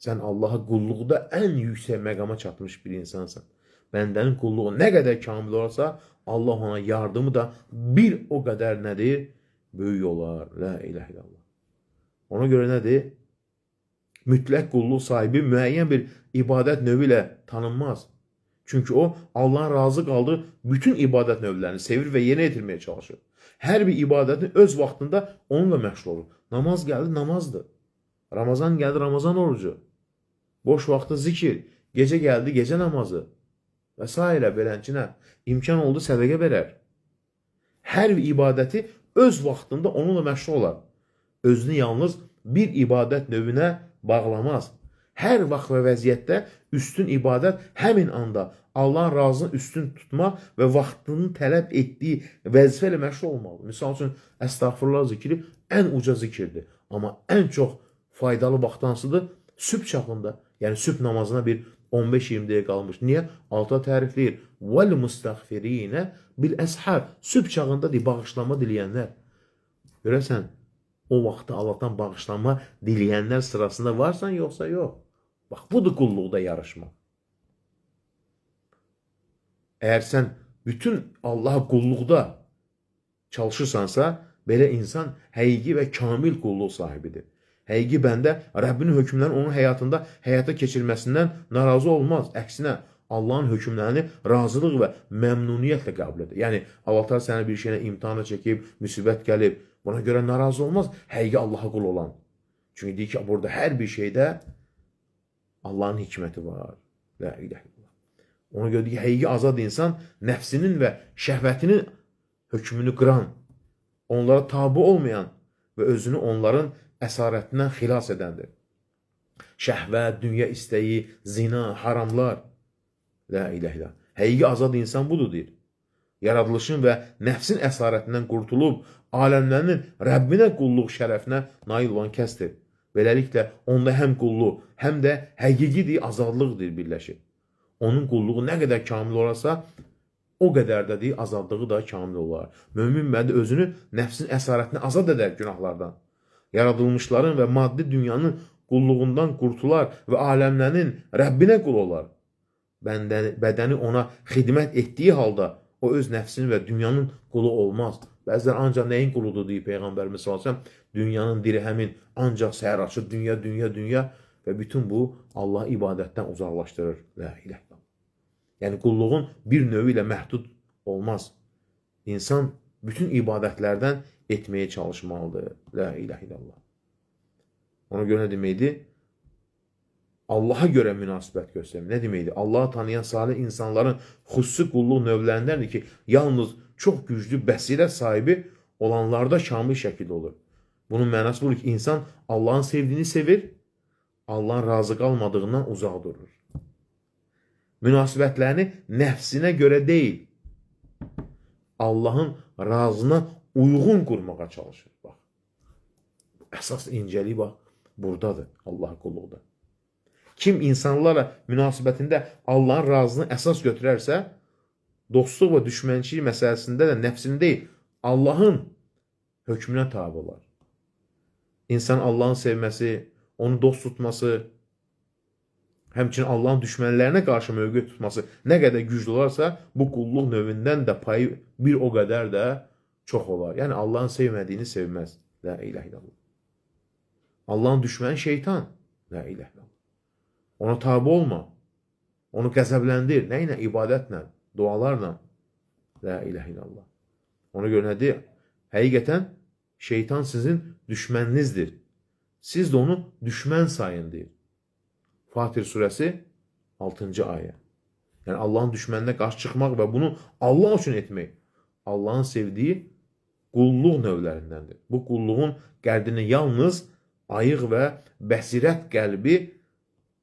sən Allaha qulluqda ən yüksək məqama çatmış bir insansan. Bəndənin qulluğu nə qədər kamil olarsa, Allah ona yardımı da bir o qədər nədir? Böyük olar. La ilahe illallah. Ona görə nədir? Mütləq qulluq sahibi müəyyən bir ibadət növü ilə tanınmaz. Çünki o, Allahın razı qaldığı bütün ibadət növlərini sevir və yerinə yetirməyə çalışır. Hər bir ibadətin öz vaxtında onunla məşğul olur. Namaz gəldi, namazdır. Ramazan gəldi, Ramazan orucu. Boş vaxtı zikir. Gecə gəldi, gecə namazı. Və s. belənçinə imkan oldu sədəqə verər. Hər bir ibadəti öz vaxtında onunla məşğul olar. Özünü yalnız bir ibadət növünə bağlamaz. Hər vaxt və vəziyyətdə üstün ibadət həmin anda Allahın razını üstün tutmaq və vaxtının tələb etdiyi vəzifə ilə məşğul olmalıdır. Misal üçün, əstəğfurullah zikri ən uca zikirdir. Amma ən çox faydalı vaxt hansıdır? Sübh çağında, yəni sübh namazına bir 15-20 dəqiqə qalmış. Niyə? Alta tərifləyir. وَالْمُسْتَغْفِرِينَ بِالْأَسْحَارِ Sübh çağında bağışlanma diləyənlər. Görəsən, o vaxtda Allahdan bağışlanma diləyənlər sırasında varsan, yoxsa yox. Bax, budur qulluqda yarışma. Əgər sən bütün Allaha qulluqda çalışırsansa, belə insan həqiqi və kamil qulluq sahibidir. Həqiqi bəndə Rəbbinin hökmlərini onun həyatında həyata keçirməsindən narazı olmaz. Əksinə, Allahın hökmlərini razılıq və məmnuniyyətlə qəbul edir. Yəni, Allah sənə bir şeylə imtihana çəkib, müsibət gəlib, buna görə narazı olmaz, həqiqi Allaha qul olan. Çünki deyir ki, burada hər bir şeydə Allahın hikməti var. La ilahe illallah. Ona görə deyir ki, həqiqi azad insan nəfsinin və şəhvətinin hökmünü qıran, onlara tabi olmayan və özünü onların əsarətindən xilas edəndir. Şəhvət, dünya istəyi, zina, haramlar. La ilahe illallah. Həqiqi azad insan budur, deyir. Yaradılışın və nəfsin əsarətindən qurtulub, aləmlərinin Rəbbinə qulluq şərəfinə nail olan kəsdir. Beləliklə, onda həm qulluq, həm də həqiqidir, azadlıqdır birləşir. Onun qulluğu nə qədər kamil olarsa, o qədər də deyir, azadlığı da kamil olar. Mömin bəndə özünü nəfsin əsarətinə azad edər günahlardan. Yaradılmışların və maddi dünyanın qulluğundan qurtular və aləmlərin Rəbbinə qul olar. Bədəni ona xidmət etdiyi halda o öz nəfsinin və dünyanın qulu olmaz. Bəzilər ancaq nəyin quludur deyib Peyğəmbərimiz sallallahu əleyhi və səlləm, dünyanın dirhəmin ancaq səhər açır, dünya və bütün bu Allah ibadətdən uzaqlaşdırır. La ilahe illallah. Yəni qulluğun bir növü ilə məhdud olmaz. İnsan bütün ibadətlərdən etməyə çalışmalıdır. La ilahe illallah. Ona görə nə deməkdir? Allaha görə münasibət göstərir. Nə deməkdir? Allahı tanıyan salih insanların xüsusi qulluq növlərindəndir ki, yalnız çox güclü bəsirət sahibi olanlarda kamil şəkildə olur. Bunun mənası budur ki, insan Allahın sevdiyini sevir, Allahın razı qalmadığından uzaq durur. Münasibətlərini nəfsinə görə deyil, Allahın razına uyğun qurmağa çalışır. Bax, əsas incəlik bax, buradadır Allah qulluqda. Kim insanlarla münasibətində Allahın razını əsas götürərsə, dostluq və düşmənçilik məsələsində də nəfsini deyil, Allahın hökmünə tabi olar. İnsan Allahın sevməsi, onu dost tutması, həmçinin Allahın düşmənlərinə qarşı mövqe tutması nə qədər güclü olarsa, bu qulluq növündən də payı bir o qədər də çox olar. Yəni, Allahın sevmədiyini sevməz. La ilahe illallah. Allahın düşməni şeytan. La ilahe illallah. Ona tabi olma. Onu qəzəbləndir. Nə ilə? İbadətlə, dualarla. La ilahe illallah. Ona görə nədir? Həqiqətən şeytan sizin düşməninizdir. Siz də onu düşmən sayın deyir. Fatir surəsi 6-cı ayə. Yəni Allahın düşməninə qarşı çıxmaq və bunu Allah üçün etmək Allahın sevdiyi qulluq növlərindəndir. Bu qulluğun qərdini yalnız ayıq və bəsirət qəlbi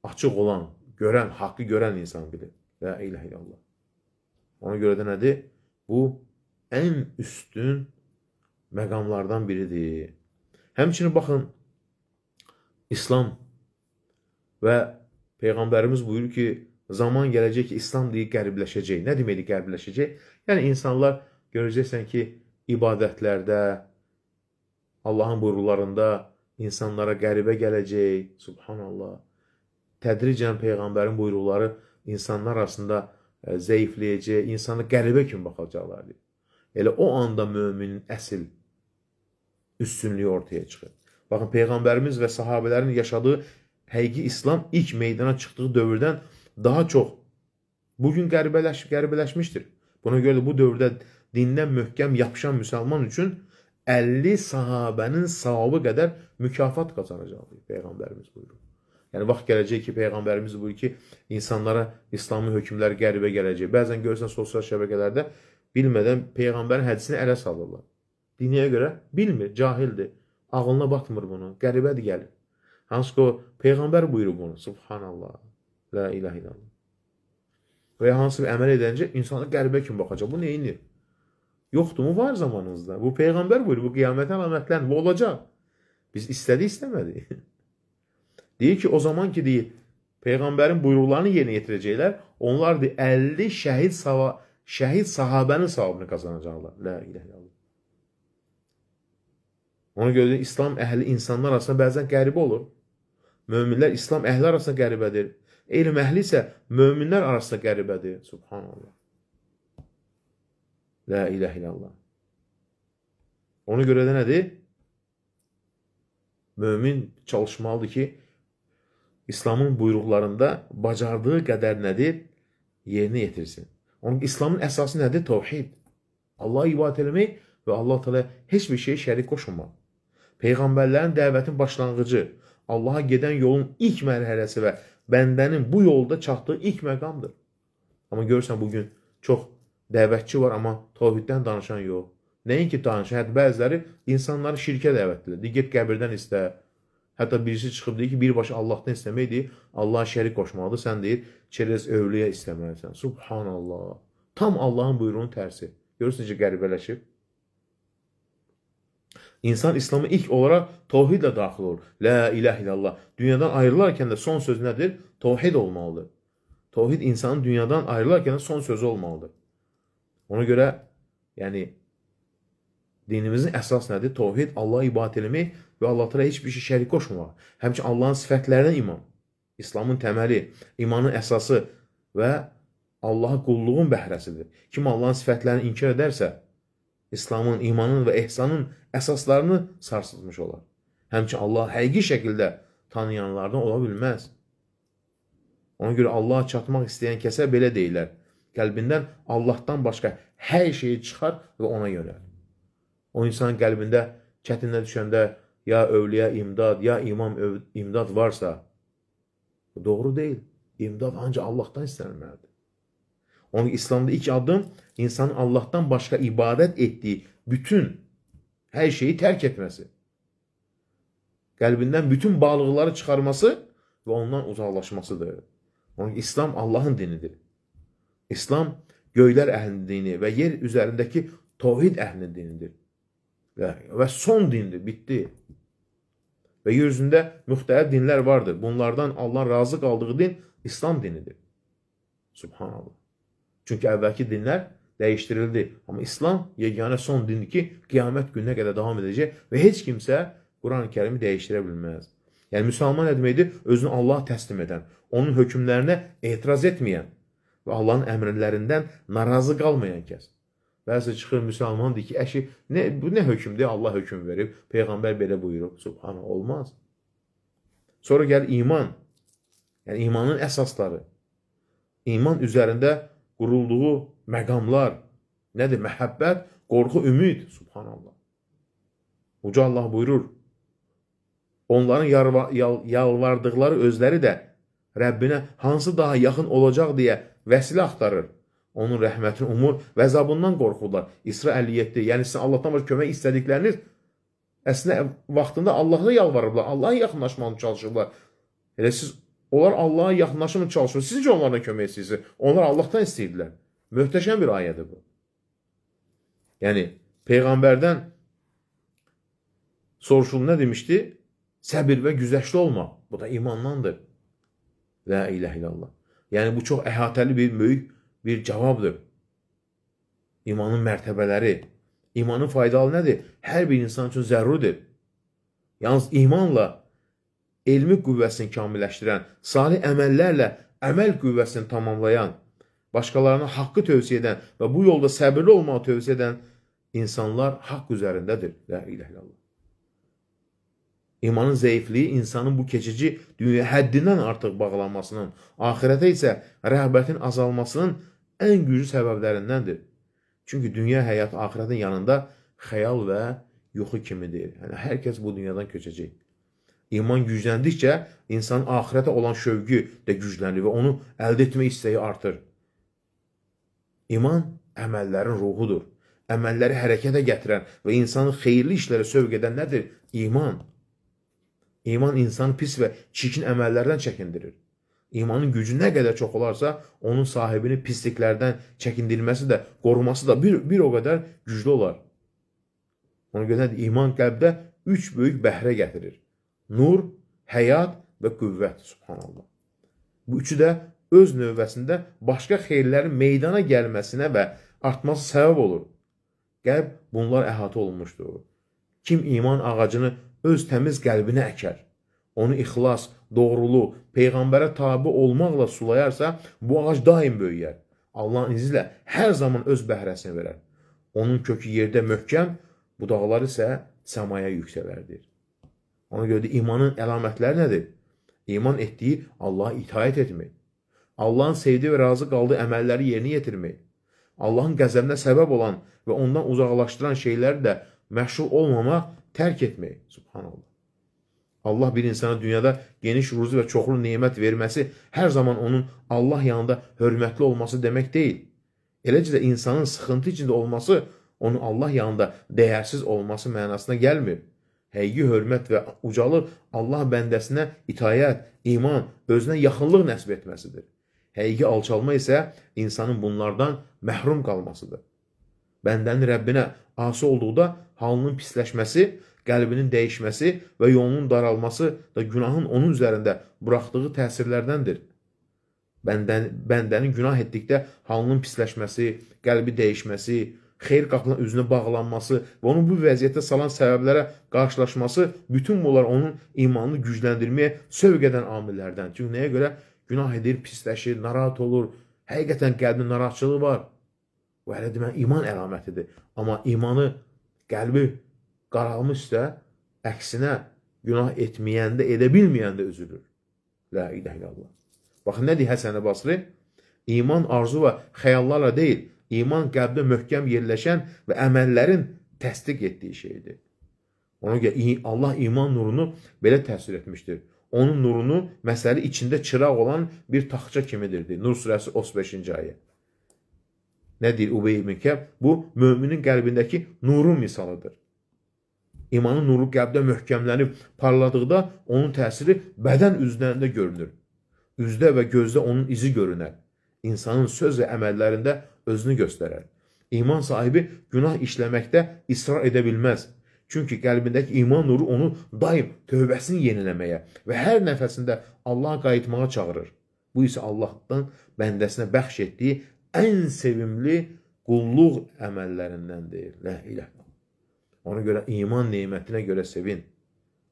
açıq olan, görən, haqqı görən insan bilir. La ilahe illallah. Ona görə də nədir? Bu ən üstün məqamlardan biridir. Həmçinin baxın, İslam və Peyğəmbərimiz buyurur ki, zaman gələcək ki, İslam deyil qəribləşəcək. Nə deməkdir qəribləşəcək? Yəni, insanlar görəcəksən ki, ibadətlərdə, Allahın buyruqlarında insanlara qəribə gələcək. Subhanallah. Tədricən Peyğəmbərin buyruqları insanlar arasında zəifləyəcək, insana qəribə kimi baxacaqlar. Elə o anda müminin əsl üstünlüyü ortaya çıxır. Baxın, Peyğəmbərimiz və sahabələrin yaşadığı həqiqi İslam ilk meydana çıxdığı dövrdən daha çox bugün qəribələşmişdir. Buna görə də bu dövrdə dindən möhkəm yapışan müsəlman üçün 50 sahabənin savabı qədər mükafat qazanacaqdır, Peyğəmbərimiz buyurur. Yəni, vaxt gələcək ki, Peyğəmbərimiz buyurur ki, insanlara İslamın hökmləri qəribə gələcək. Bəzən görürsən sosial şəbəkələrdə bilmədən Peyğəmbərin hədisini ələ salırlar. Diniyə görə bilmir, cahildir, ağılına batmır bunu, qəribədir gəlir. Hansı ki, o Peyğəmbər buyurur bunu, subhanallah, la ilahe illallah. Və ya hansı bir əməl edəncə insana qəribə kimi baxacaq, bu neyindir? Yoxdur mu? Var zamanınızda. Bu Peyğəmbər buyurur, bu qiyamət əlamətləridir, bu olacaq. Biz istədik, istəmədik. Deyir ki, o zaman ki, deyir, Peyğəmbərin buyruqlarını yerinə yetirəcəklər, onlar deyir, 50 şəhid sahabənin savabını qazanacaqlar. La ilahe illallah. Ona görə də İslam əhli insanlar arasında bəzən qəribə olur. Möminlər İslam əhli arasında qəribədir. Elm əhli isə möminlər arasında qəribədir. Subhanallah. La ilahe illallah. Ona görə də nədir? Mömin çalışmalıdır ki, İslamın buyruqlarında bacardığı qədər nədir? Yerinə yetirsin. Onun İslamın əsası nədir? Tevhid. Allah'a ibadət eləmək və Allah Teala heç bir şey şərik qoşulmaq. Peyğəmbərlərin dəvətin başlanğıcı, Allah'a gedən yolun ilk mərhələsi və bəndənin bu yolda çatdığı ilk məqamdır. Amma görürsən, bugün çox dəvətçi var, amma tevhiddən danışan yox. Nəinki danışan, hətta bəziləri insanları şirkə dəvət edir. Deyir, get qəbirdən istə. Hətta birisi çıxıb deyir ki, birbaşa Allahdan istəmək deyir, Allah'a şərik qoşmalıdır. Sən deyir, çerez övliyə istəməlisən. Subhanallah. Tam Allahın buyruğunun tərsi. Görürsün necə qəribələşib. İnsan İslam'a ilk olaraq tevhidlə daxil olur. La ilahe illallah. Dünyadan ayrılarkən də son söz nədir? Tevhid olmalıdır. Tevhid insanın dünyadan ayrılarkən də son sözü olmalıdır. Ona görə, yəni, dinimizin əsas nədir? Tevhid, Allah'a ibadət eləmək və Allah Teala heç bir şey şərik qoşmamaq. Həmçinin Allahın sifətlərinə iman. İslamın təməli, imanın əsası və Allah'a qulluğun bəhrəsidir. Kim Allahın sifətlərini inkar edərsə, İslamın, imanın və ehsanın əsaslarını sarsıtmış olar. Həmçinin Allah həqiqi şəkildə tanıyanlardan ola bilməz. Ona görə Allah'a çatmaq istəyən kəsə belə deyirlər. Qəlbindən Allahdan başqa hər şeyi çıxar və ona yönəl. O insanın qəlbində çətinlə düşəndə ya övliyə imdad, ya imam imdad varsa, bu doğru deyil. İmdad ancaq Allahdan istənilməlidir. Onun İslamda ilk adım insanın Allahdan başqa ibadət etdiyi bütün hər şeyi tərk etməsi. Qəlbindən bütün bağlılıqları çıxarması və ondan uzaqlaşmasıdır. Onun İslam Allahın dinidir. İslam göylər əhlinin dini və yer üzərindəki tevhid əhlinin dinidir. Və son dindir, bitdi. Və yer üzündə müxtəlif dinlər vardır. Bunlardan Allah razı qaldığı din İslam dinidir. Subhanallah. Çünki əvvəlki dinlər dəyişdirildi. Amma İslam yeganə son dindir ki, qiyamət gününə qədər davam edəcək və heç kimsə Quran-ı Kərimi dəyişdirə bilməz. Yəni, müsəlman nə deməkdir? Özünü Allaha təslim edən, onun hökmlərinə etiraz etməyən və Allahın əmrlərindən narazı qalmayan kəs. Bəzi çıxır müsəlman deyir ki, əşi, bu nə hökmdür? Allah hökm verib, Peyğəmbər belə buyurub. Subhanallah, olmaz. Sonra gəlir iman. Yəni, imanın əsasları. İman üzərində qurulduğu məqamlar nədir? Məhəbbət, qorxu, ümid. Subhanallah. Uca Allah buyurur. Onların yalvardıqları özləri də Rəbbinə hansı daha yaxın olacaq deyə vəsilə axtarır. Onun rəhmətini umur və əzabından qorxurlar. İsra 57. Yəni, sizin Allahdan başqa kömək istədikləriniz əslində vaxtında Allah'a yalvarırlar. Allah'a yaxınlaşmalı çalışırlar. Elə siz onlar Allah'a yaxınlaşmalı çalışır. Siz necə onlarla kömək istəyirsiniz? Onlar Allahdan istəyirdilər. Möhtəşəm bir ayədir bu. Yəni peyğəmbərdən soruşuldu, nə demişdi? Səbir və güzəştli olma. Bu da imandandır. La ilahe illallah. Yəni bu çox əhatəli böyük bir cavabdır. İmanın mərtəbələri, imanın faydalı nədir? Hər bir insan üçün zəruridir. Yalnız imanla elmi qüvvəsini kamilləşdirən, salih əməllərlə əməl qüvvəsini tamamlayan, başqalarına haqqı tövsiyə edən və bu yolda səbirli olmağı tövsiyə edən insanlar haqq üzərindədir. La ilahe illallah. İmanın zəifliyi insanın bu keçici dünya həddindən artıq bağlanmasının, axirətə isə rəğbətin azalmasının ən güclü səbəblərindəndir. Çünki dünya həyatı axirətin yanında xəyal və yuxu kimidir. Yəni, hər kəs bu dünyadan köçəcək. İman gücləndikcə insanın axirətə olan şövqü də güclənir və onu əldə etmə istəyi artır. İman əməllərin ruhudur. Əməlləri hərəkətə gətirən və insanı xeyirli işlərə sövq edən nədir? İman. İman insanı pis və çirkin əməllərdən çəkindirir. İmanın gücü nə qədər çox olarsa, onun sahibini pisliklərdən çəkindirilməsi də, qoruması da bir o qədər güclü olar. Ona görə iman qəlbdə 3 böyük bəhrə gətirir. Nur, həyat və qüvvət. Subhanallah. Bu üçü də öz növbəsində başqa xeyirlərin meydana gəlməsinə və artması səbəb olur. Qəlb bunlar əhatə olunmuşdur. Kim iman ağacını öz təmiz qəlbinə əkər, onu ixlas, doğruluq, peyğəmbərə tabi olmaqla sulayarsa, bu ağac daim böyüyər. Allahın izni ilə hər zaman öz bəhrəsini verər. Onun kökü yerdə möhkəm, budaqları isə səmaya yüksələrdir. Ona görə də imanın əlamətləri nədir? İman etdiyi Allaha itaət etmək, Allahın sevdiyi və razı qaldığı əməlləri yerinə yetirmək, Allahın qəzəbinə səbəb olan və ondan uzaqlaşdıran şeyləri də məşğul olmamaq, tərk etmək. Subhanallah. Allah bir insana dünyada geniş ruzi və çoxlu nemət verməsi hər zaman onun Allah yanında hörmətli olması demək deyil. Eləcə də insanın sıxıntı içində olması onun Allah yanında dəyərsiz olması mənasına gəlmir. Həqiqi hörmət və ucalıq Allah bəndəsinə itayət, iman, özünə yaxınlıq nəsb etməsidir. Həqiqi alçalma isə insanın bunlardan məhrum qalmasıdır. Bəndənin Rəbbinə asi olduqda halının pisləşməsi, qəlbinin dəyişməsi və yolunun daralması da günahın onun üzərində buraxdığı təsirlərdəndir. Bəndənin günah etdikdə halının pisləşməsi, qəlbi dəyişməsi, xeyr qapının üzünə bağlanması və onun bu vəziyyətə salan səbəblərə qarşılaşması, bütün bunlar onun imanını gücləndirməyə sövq edən amillərdən. Çünki nəyə görə? Günah edir, pisləşir, narahat olur, həqiqətən qəlbin narahatçılığı var. Bu hələ demə iman əlamətidir. Amma imanı, qəlbi qaralmışsa, əksinə günah etməyəndə, edə bilməyəndə üzülür. La ilahe illallah. Baxın, nə deyir Həsən-i Basri? İman arzu və xəyallarla deyil, iman qəlbdə möhkəm yerləşən və əməllərin təsdiq etdiyi şeydir. Ona görə Allah iman nurunu belə təsvir etmişdir. Onun nurunu məsələ içində çıraq olan bir taxça kimidir. Nur surəsi 35-ci ayə. Nə deyir Ubey ibn Kəb? Bu, müminin qəlbindəki nurun misalıdır. İmanın nuru qəlbdə möhkəmlənib parladıqda onun təsiri bədən üzlərində görünür. Üzdə və gözdə onun izi görünər. İnsanın söz və əməllərində özünü göstərər. İman sahibi günah işləməkdə israr edə bilməz. Çünki qəlbindəki iman nuru onu daim tövbəsini yeniləməyə və hər nəfəsində Allaha qayıtmağa çağırır. Bu isə Allahdan bəndəsinə bəxş etdiyi ən sevimli qulluq əməllərindəndir. La ilahe. Ona görə iman nemətinə görə sevin.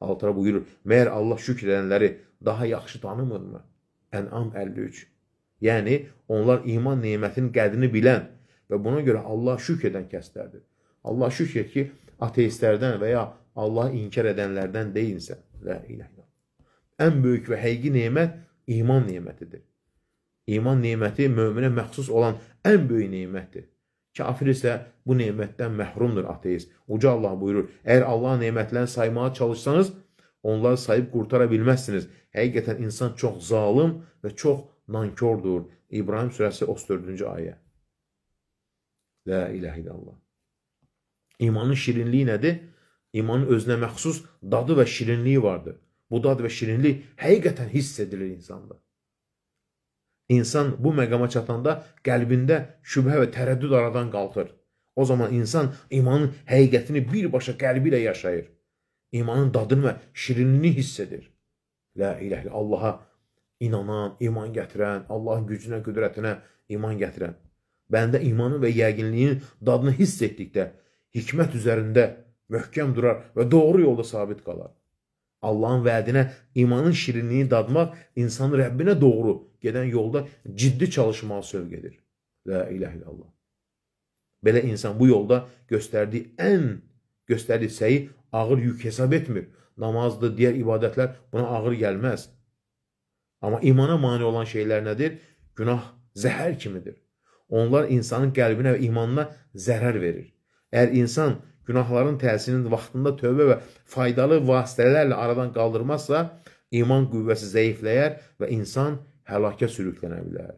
Altara buyurur, məyər Allah şükr edənləri daha yaxşı tanımırmı? Ən'am 53. Yəni, onlar iman nemətinin qədrini bilən və buna görə Allah şükr edən kəslərdir. Allah şükr et ki, ateistlərdən və ya Allahı inkar edənlərdən deyilsən. La ilahe. Ən böyük və həqiqi nemət iman nemətidir. İman neməti möminə məxsus olan ən böyük nemətdir. Kafir isə bu nemətdən məhrumdur, ateist. Uca Allah buyurur, əgər Allah nemətlərini saymağa çalışsanız, onları sayıb qurtara bilməzsiniz. Həqiqətən insan çox zalım və çox nankordur. İbrahim surəsi 34-cü ayə. La ilahe illallah. İmanın şirinliyi nədir? İmanın özünə məxsus dadı və şirinliyi vardır. Bu dad və şirinlik həqiqətən hiss edilir insanda. İnsan bu məqama çatanda qəlbində şübhə və tərəddüd aradan qalxır. O zaman insan imanın həqiqətini birbaşa qəlbi ilə yaşayır. İmanın dadını və şirinliğini hiss edir. La ilahe illallah, Allaha inanan, iman gətirən, Allahın gücünə, qüdrətinə iman gətirən. Bəndə imanın və yəqinliyin dadını hiss etdikdə hikmət üzərində möhkəm durar və doğru yolda sabit qalar. Allahın vədinə imanın şirinliyini dadmaq insanı Rəbbinə doğru gedən yolda ciddi çalışmağa sövq edir. La ilahe illallah. Belə insan bu yolda göstərdiyi səyi ağır yük hesab etmir. Namazdır, digər ibadətlər buna ağır gəlməz. Amma imana mane olan şeylər nədir? Günah zəhər kimidir. Onlar insanın qəlbinə və imanına zərər verir. Əgər insan günahların təsirini vaxtında tövbə və faydalı vasitələrlə aradan qaldırmazsa, iman qüvvəsi zəifləyər və insan həlakə sürüklənə bilər.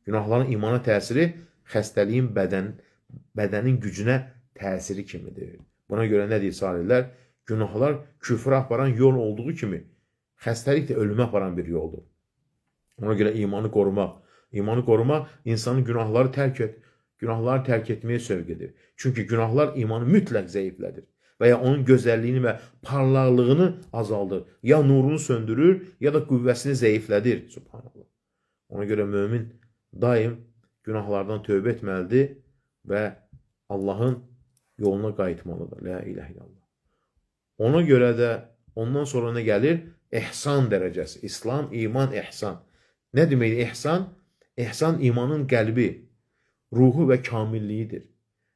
Günahların imana təsiri xəstəliyin bədənin gücünə təsiri kimidir. Buna görə nə deyir salihlər? Günahlar küfrə aparan yol olduğu kimi, xəstəlik də ölümə aparan bir yoldur. Ona görə imanı qorumaq insanın günahları tərk etməyə sövq edir. Çünki günahlar imanı mütləq zəiflədir və ya onun gözəlliyini və parlaqlığını azaldır. Ya nurunu söndürür, ya da qüvvəsini zəiflədir. Subhanallah. Ona görə mömin daim günahlardan tövbə etməlidir və Allahın yoluna qayıtmalıdır. La ilahe illallah. Ona görə də ondan sonra nə gəlir? İhsan dərəcəsi. İslam, iman, ihsan. Nə deməkdir ihsan? İhsan imanın qəlbi, ruhu və kamilliyidir.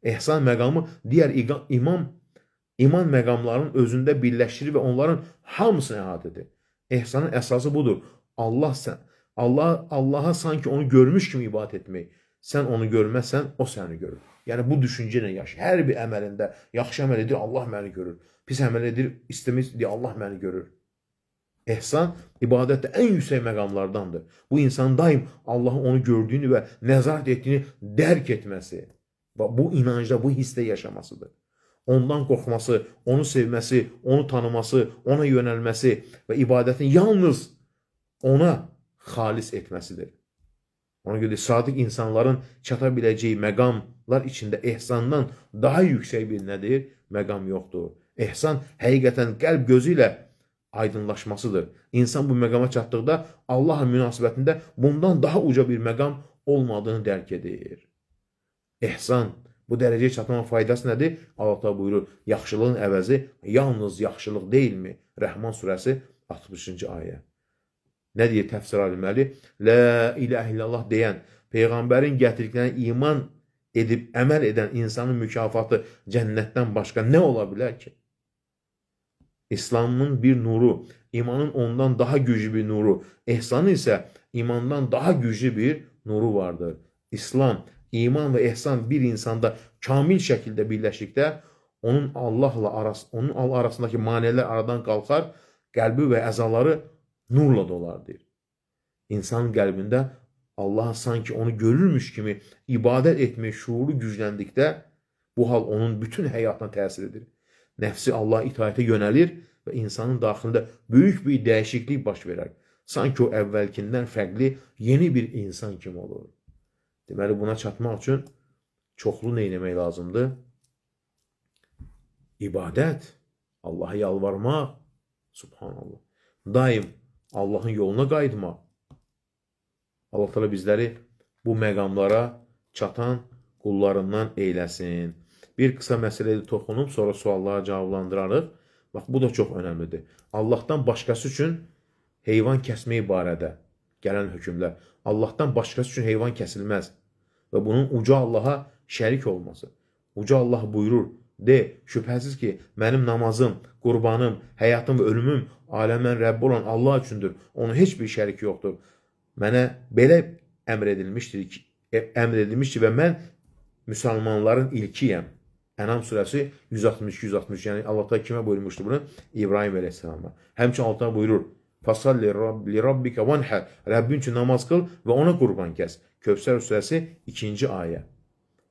İhsan məqamı digər iman məqamlarının özündə birləşdirir və onların hamısını əhatə edir. İhsanın əsası budur. Allaha sanki onu görmüş kimi ibadət etmək. Sən onu görməsən, o səni görür. Yəni bu düşüncə ilə yaşayır. Hər bir əməlində yaxşı əməl edir, Allah məni görür. Pis əməl edir, istəmək Allah məni görür. İhsan ibadətdə ən yüksək məqamlardandır. Bu insan daim Allahın onu gördüyünü və nəzarət etdiyini dərk etməsi, bu inancda, bu hissdə yaşamasıdır. Ondan qorxması, onu sevməsi, onu tanıması, ona yönəlməsi və ibadətin yalnız ona xalis etməsidir. Ona görə sadiq insanların çata biləcəyi məqamlar içində ihsandan daha yüksək bir nədir? Məqam yoxdur. İhsan həqiqətən qəlb gözü ilə aydınlaşmasıdır. İnsan bu məqama çatdıqda Allahla münasibətində bundan daha uca bir məqam olmadığını dərk edir. İhsan, bu dərəcəyə çatmanın faydası nədir? Allah buyurur, yaxşılığın əvəzi yalnız yaxşılıq deyilmi? Rəhman surəsi 60-cı ayə. Nə deyir təfsir alimləri? La ilahe illallah deyən, Peyğəmbərin gətirdiklərinə iman edib əməl edən insanın mükafatı cənnətdən başqa nə ola bilər ki? İslamın bir nuru, imanın ondan daha güclü bir nuru, ihsanı isə imandan daha güclü bir nuru vardır. İslam, iman və ihsan bir insanda kamil şəkildə birləşdikdə onun Allah arasındakı maneələr aradan qalxar, qəlbi və əzaları nurla dolar, deyir. İnsanın qəlbində Allah sanki onu görürmüş kimi ibadət etmək şuuru gücləndikdə bu hal onun bütün həyatına təsir edir. Nəfsi Allah itaətə yönəlir və insanın daxilində böyük bir dəyişiklik baş verər. Sanki o əvvəlkindən fərqli yeni bir insan kimi olur. Deməli, buna çatmaq üçün çoxlu nə etmək lazımdır? İbadət, Allaha yalvarmaq, subhanallah. Daim Allahın yoluna qayıtmaq. Allah təala bizləri bu məqamlara çatan qullarından eyləsin. Bir qısa məsələyə toxunub, sonra suallara cavablandırarıq. Bax, bu da çox önəmlidir. Allahdan başqası üçün heyvan kəsmək barədə gələn hökmlər. Allahdan başqası üçün heyvan kəsilməz. Və bunun uca Allaha şərik olması. Uca Allah buyurur, de, şübhəsiz ki, mənim namazım, qurbanım, həyatım və ölümüm aləmən Rəbbi olan Allah üçündür. Onun heç bir şəriki yoxdur. Mənə belə əmr edilmişdir və mən müsəlmanların ilkiyəm. Ənam surəsi 162-163, yəni Allah da kimə buyurmuşdur bunu? İbrahim əleyhissalama. Həmçinin Allah buyurur, Fasalli li rabbika vanhar, Rəbbin üçün namaz qıl və ona qurban kəs. Kövsər surəsi 2-ci ayə.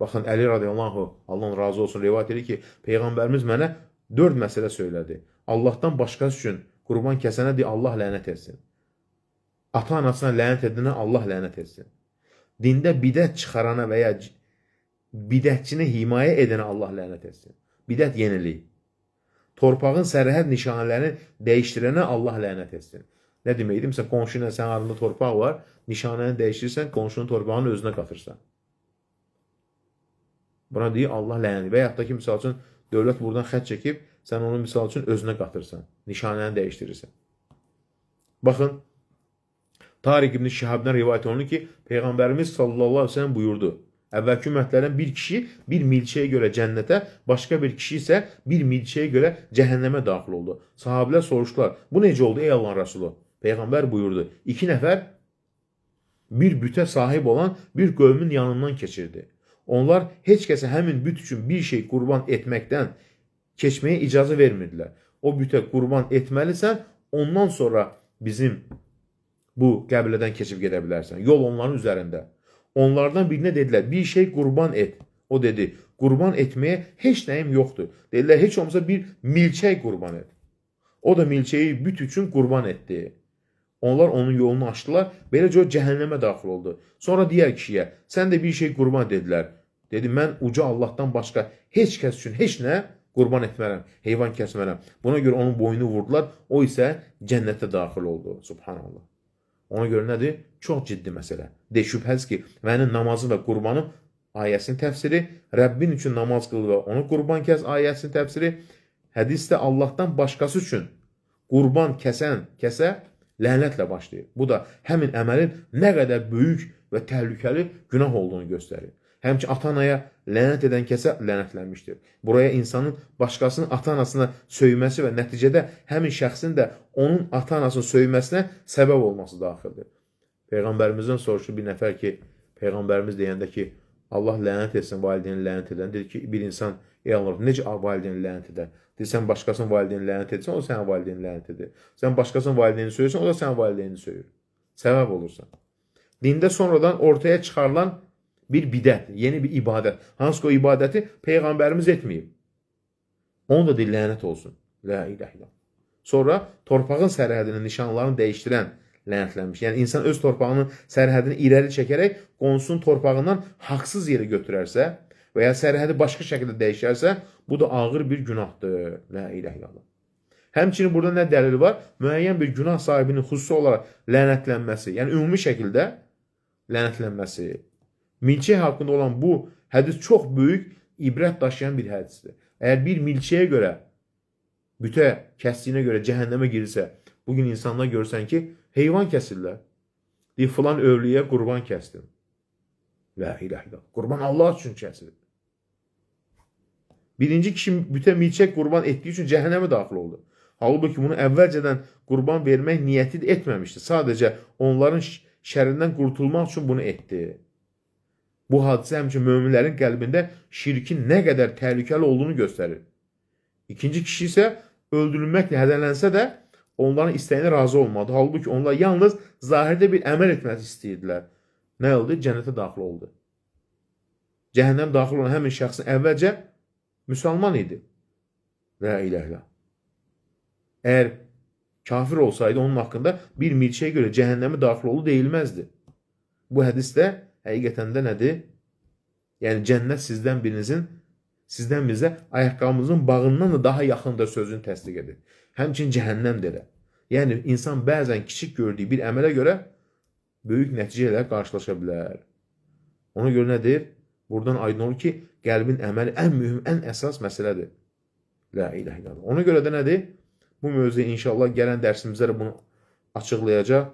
Baxın, Əli radiyallahu, Allah'ın razı olsun, rivayət edir ki, Peyğəmbərimiz mənə 4 məsələ söylədi. Allahdan başqası üçün qurban kəsənə deyə Allah lənət etsin. Ata-anasına lənət edənə Allah lənət etsin. Dində bidət çıxarana və ya bidətçini himayə edənə Allah lənət etsin. Bidət yenilik. Torpağın sərhəd nişanələrini dəyişdirənə Allah lənət etsin. Nə deməkdir? Məsələn, qonşu ilə sənin arasında torpaq var, nişanəni dəyişdirirsən, qonşunun torpağını özünə qatırsan. Buna deyir Allah lənət. Və yaxud da ki, misal üçün, dövlət buradan xət çəkib, sən onu misal üçün özünə qatırsan, nişanəni dəyişdirirsən. Baxın, Tariq ibn Şihabdən rivayət olunur ki, Peyğəmbərimiz sallallahu aleyhi ve sellem buyurdu. Əvvəlki ümmətlərdən bir kişi bir milçəyə görə cənnətə, başqa bir kişi isə bir milçəyə görə cəhənnəmə daxil oldu. Sahabilər soruşdular, bu necə oldu ey Allahın Rəsulu? Peyğəmbər buyurdu, 2 nəfər bir bütə sahib olan bir qövmün yanından keçirdi. Onlar heç kəsə həmin büt üçün bir şey qurban etməkdən keçməyə icazə vermirdilər. O bütə qurban etməlisən, ondan sonra bizim bu qəbilədən keçib gedə bilərsən. Yol onların üzərində. Onlardan birinə dedilər, bir şey qurban et. O dedi, qurban etməyə heç nəyim yoxdur. Dedilər, heç olmasa bir milçək qurban et. O da milçəyi büt üçün qurban etdi. Onlar onun yolunu açdılar, beləcə o cəhənnəmə daxil oldu. Sonra digər kişiyə, sən də bir şey qurban dedilər. Dedi, mən uca Allahdan başqa heç kəs üçün heç nə qurban etmərəm, heyvan kəsmərəm. Buna görə onun boynunu vurdular, o isə cənnətə daxil oldu. Subhanallah. Ona görə nədir? Çox ciddi məsələ. De, şübhəsiz ki, mənim namazım və qurbanım ayəsinin təfsiri, Rəbbin üçün namaz qıl və onu qurban kəs ayəsinin təfsiri, hədisdə Allahdan başqası üçün qurban kəsə lənətlə başlayır. Bu da həmin əməlin nə qədər böyük və təhlükəli günah olduğunu göstərir. Həmçinin ata-anaya lənət edən kəsə lənətlənmişdir. Buraya insanın başqasının ata-anasına söyməsi və nəticədə həmin şəxsin də onun ata-anasını söyməsinə səbəb olması daxildir. Peyğəmbərimizdən soruşdu bir nəfər ki, Peyğəmbərimiz deyəndə ki, Allah lənət etsin valideyni lənət edən. Dedi ki, bir insan, ey Allah, necə valideyni lənət edən? Dedi, sən başqasının valideyni lənət etsən, o sənin valideyni lənət edir. Sən başqasının valideyni söyürsən, o da sənin valideyni söyür. Səbəb olursan. Dində sonradan ortaya çıxarılan bir bidət, yeni bir ibadət. Hansı ki o ibadəti Peyğəmbərimiz etməyib. Onu da deyil, lənət olsun. La ilahe illallah. Sonra torpağın sərhədini, nişanlarını dəyişdirən lənətlənmiş. Yəni insan öz torpağının sərhədini irəli çəkərək qonşunun torpağından haqsız yerə götürərsə və ya sərhədi başqa şəkildə dəyişərsə, bu da ağır bir günahdır. La ilahe illallah. Həmçinin burada nə dəlil var? Müəyyən bir günah sahibinin xüsusi olaraq lənətlənməsi, yəni ümumi şəkildə lənətlənməsi. Milçək haqqında olan bu hədis çox böyük ibrət daşıyan bir hədisdir. Əgər bir milçəyə görə, bütə kəsdiyinə görə cəhənnəmə girirsə, bugün insanlar görsən ki, heyvan kəsirlər. Deyir, filan övliyə qurban kəsdim. La ilahe illallah. Qurban Allah üçün kəsilir. Birinci kişi bütə milçək qurban etdiyi üçün cəhənnəmə daxil oldu. Halbuki bunu əvvəlcədən qurban vermək niyyəti etməmişdi. Sadəcə onların şərindən qurtulmaq üçün bunu etdi. Bu hadisə həmçinin möminlərin qəlbində şirkin nə qədər təhlükəli olduğunu göstərir. İkinci kişi isə öldürülməklə hədələnsə də onların istəyinə razı olmadı. Halbuki onlar yalnız zahirdə bir əməl etməsi istəyirdilər. Nə oldu? Cənnətə daxil oldu. Cəhənnəm daxil olan həmin şəxsin əvvəlcə müsəlman idi. La ilahe illallah. Əgər kafir olsaydı onun haqqında bir milçəyə görə cəhənnəmə daxil oldu deyilməzdi. Bu hədisdə həqiqətən də nədir? Yəni cənnət sizdən bizə ayaqqabımızın bağından da daha yaxındır sözünü təsdiq edir. Həmçinin cəhənnəm də elə. Yəni insan bəzən kiçik gördüyü bir əmələ görə böyük nəticələrlə qarşılaşa bilər. Ona görə nədir? Buradan aydın olur ki, qəlbin əməli ən mühüm, ən əsas məsələdir. La ilahe illallah. Ona görə də nədir? Bu mövzu inşallah gələn dərsimizdə də bunu açıqlayacaq.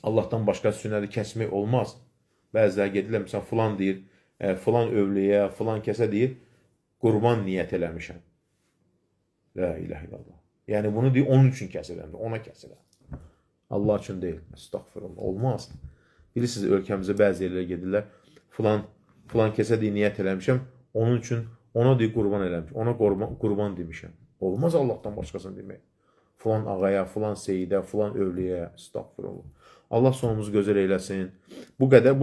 Allahdan başqa sünnədə kəsmək olmaz. Bəziləri gedirlər, məsələn, filan deyir, filan övliyə, filan kəsə deyir, qurban niyyət eləmişəm. La ilahe illallah. Yəni bunu deyir, onun üçün kəsirəm, ona kəsirəm. Allah üçün deyil. Estağfurullah. Olmaz. Bilirsiniz, ölkəmizə bəzi yerlərə gedirlər, filan kəsə deyir, niyyət eləmişəm, onun üçün ona deyir, qurban eləmişəm, ona qurban demişəm. Olmaz Allahdan başqasını demək. Filan ağaya, filan seyidə, filan övliyə, estağfurullah. Allah sonumuzu gözəl eyləsin. Bu qədər.